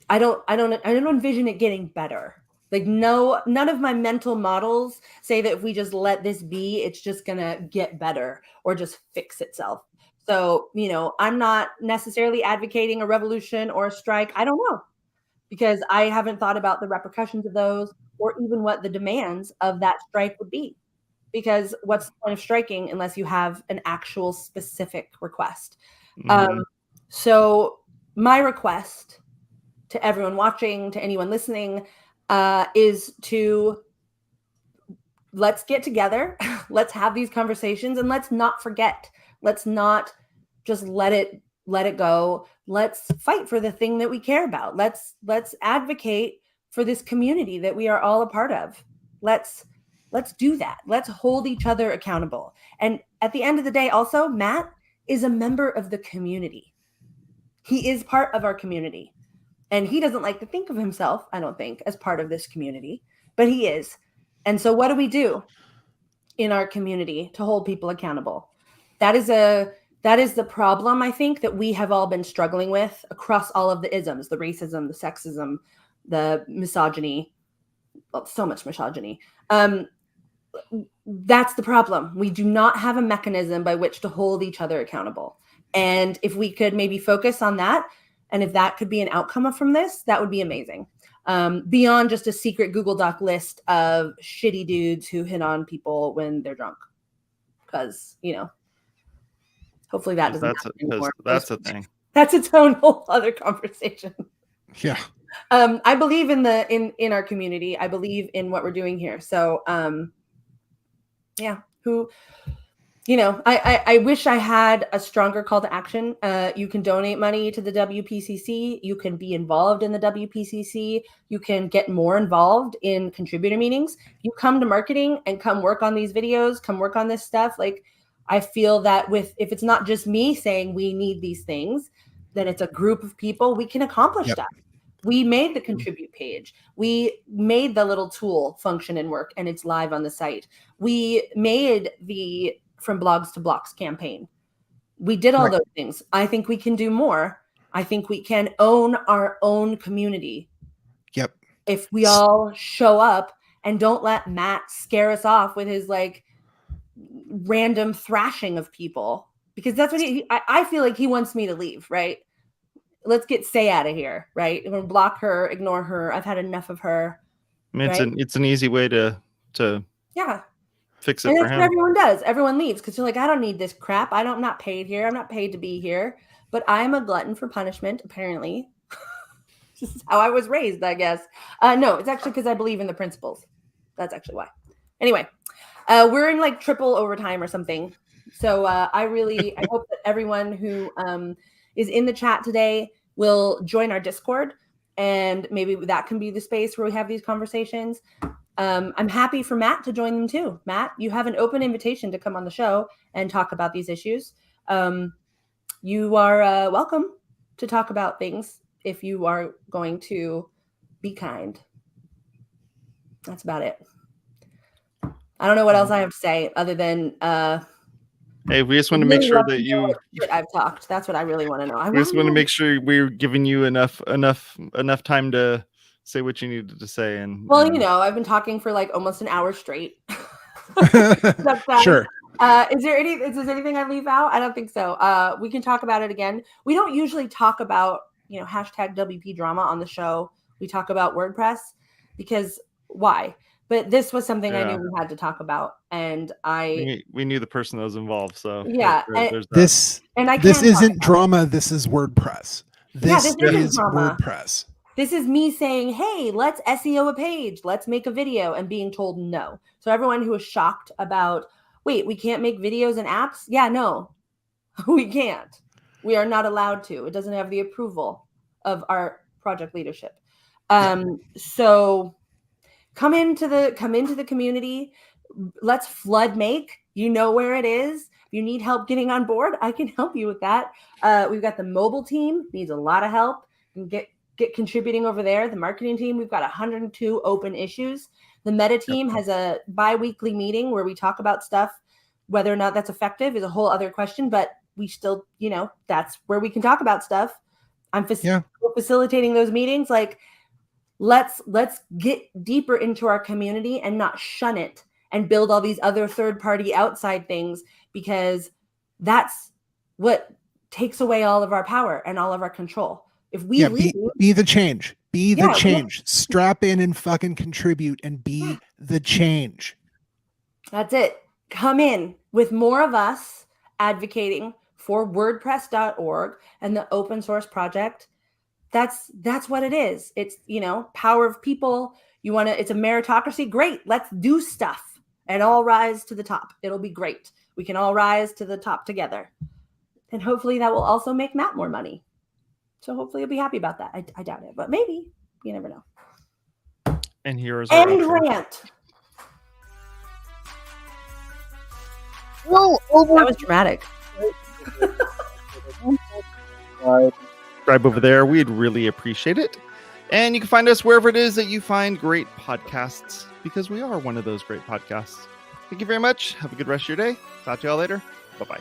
I don't envision it getting better. Like, none of my mental models say that if we just let this be, it's just gonna get better or just fix itself. So, I'm not necessarily advocating a revolution or a strike. I don't know, because I haven't thought about the repercussions of those or even what the demands of that strike would be. Because what's the point of striking unless you have an actual specific request? So my request to everyone watching, to anyone listening, is to let's get together, let's have these conversations, and let's not forget. Let's not just let it go. Let's fight for the thing that we care about. Let's advocate for this community that we are all a part of. Let's do that. Let's hold each other accountable. And at the end of the day, also, Matt is a member of the community. He is part of our community. And he doesn't like to think of himself, I don't think, as part of this community, but he is. And so what do we do in our community to hold people accountable? That is the problem, I think, that we have all been struggling with across all of the isms, the racism, the sexism, the misogyny, well, so much misogyny. That's the problem. We do not have a mechanism by which to hold each other accountable. And if we could maybe focus on that, and if that could be an outcome from this, that would be amazing. Beyond just a secret Google Doc list of shitty dudes who hit on people when they're drunk. Because, hopefully that doesn't happen anymore. That's a thing. That's its own whole other conversation. Yeah. I believe in our community. I believe in what we're doing here. So, I wish I had a stronger call to action. You can donate money to the WPCC. You can be involved in the WPCC. You can get more involved in contributor meetings. You come to marketing and come work on these videos, come work on this stuff. Like, I feel that if it's not just me saying we need these things, then it's a group of people. We can accomplish stuff. We made the contribute page. We made the little tool function and work, and it's live on the site. We made the From Blogs to Blocks campaign. We did all those things. I think we can do more. I think we can own our own community. Yep. If we all show up and don't let Matt scare us off with his random thrashing of people, because that's what I feel like he wants me to leave, right? Let's get Say out of here, right? I'm gonna block her, ignore her. I've had enough of her. I mean, it's an easy way to fix it and for that's him. what everyone does. Everyone leaves because you're like, I don't need this crap. I'm not paid here. I'm not paid to be here. But I'm a glutton for punishment, apparently. This is how I was raised, I guess. No, it's actually because I believe in the principles. That's actually why. Anyway, we're in triple overtime or something. So I hope that everyone who is in the chat today will join our Discord, and maybe that can be the space where we have these conversations. I'm happy for Matt to join them too. Matt, you have an open invitation to come on the show and talk about these issues. You are welcome to talk about things if you are going to be kind. That's about it. I don't know what else I have to say other than hey, we just want to make sure that I've talked. That's what I really want to know. We just want to make sure we're giving you enough time to say what you needed to say. And I've been talking for almost an hour straight. Sure. Is there anything I leave out? I don't think so. We can talk about it again. We don't usually talk about hashtag WP drama on the show. We talk about WordPress because why? But this was something I knew we had to talk about, and we knew the person that was involved. So this isn't drama. This is WordPress. This is WordPress. This is me saying, hey, let's SEO a page. Let's make a video, and being told no. So everyone who is shocked about, wait, we can't make videos and apps? Yeah, no, we can't. We are not allowed to. It doesn't have the approval of our project leadership. So come into the community. Let's flood make. You know where it is. If you need help getting on board, I can help you with that. We've got the mobile team, needs a lot of help. You can get contributing over there. The marketing team, we've got 102 open issues. The meta team has a bi-weekly meeting where we talk about stuff. Whether or not that's effective is a whole other question, but we still, that's where we can talk about stuff. I'm facilitating those meetings. Like, let's get deeper into our community and not shun it and build all these other third-party outside things, because that's what takes away all of our power and all of our control. If we be the change. Be the change. Yeah. Strap in and fucking contribute and be the change. That's it. Come in with more of us advocating for WordPress.org and the open source project. That's what it is. It's, power of people. It's a meritocracy. Great. Let's do stuff and all rise to the top. It'll be great. We can all rise to the top together. And hopefully that will also make Matt more money. So hopefully he'll be happy about that. I doubt it, but maybe. You never know. And here's our rant. Well, that was dramatic. Subscribe over there. We'd really appreciate it. And you can find us wherever it is that you find great podcasts, because we are one of those great podcasts. Thank you very much. Have a good rest of your day. Talk to y'all later. Bye-bye.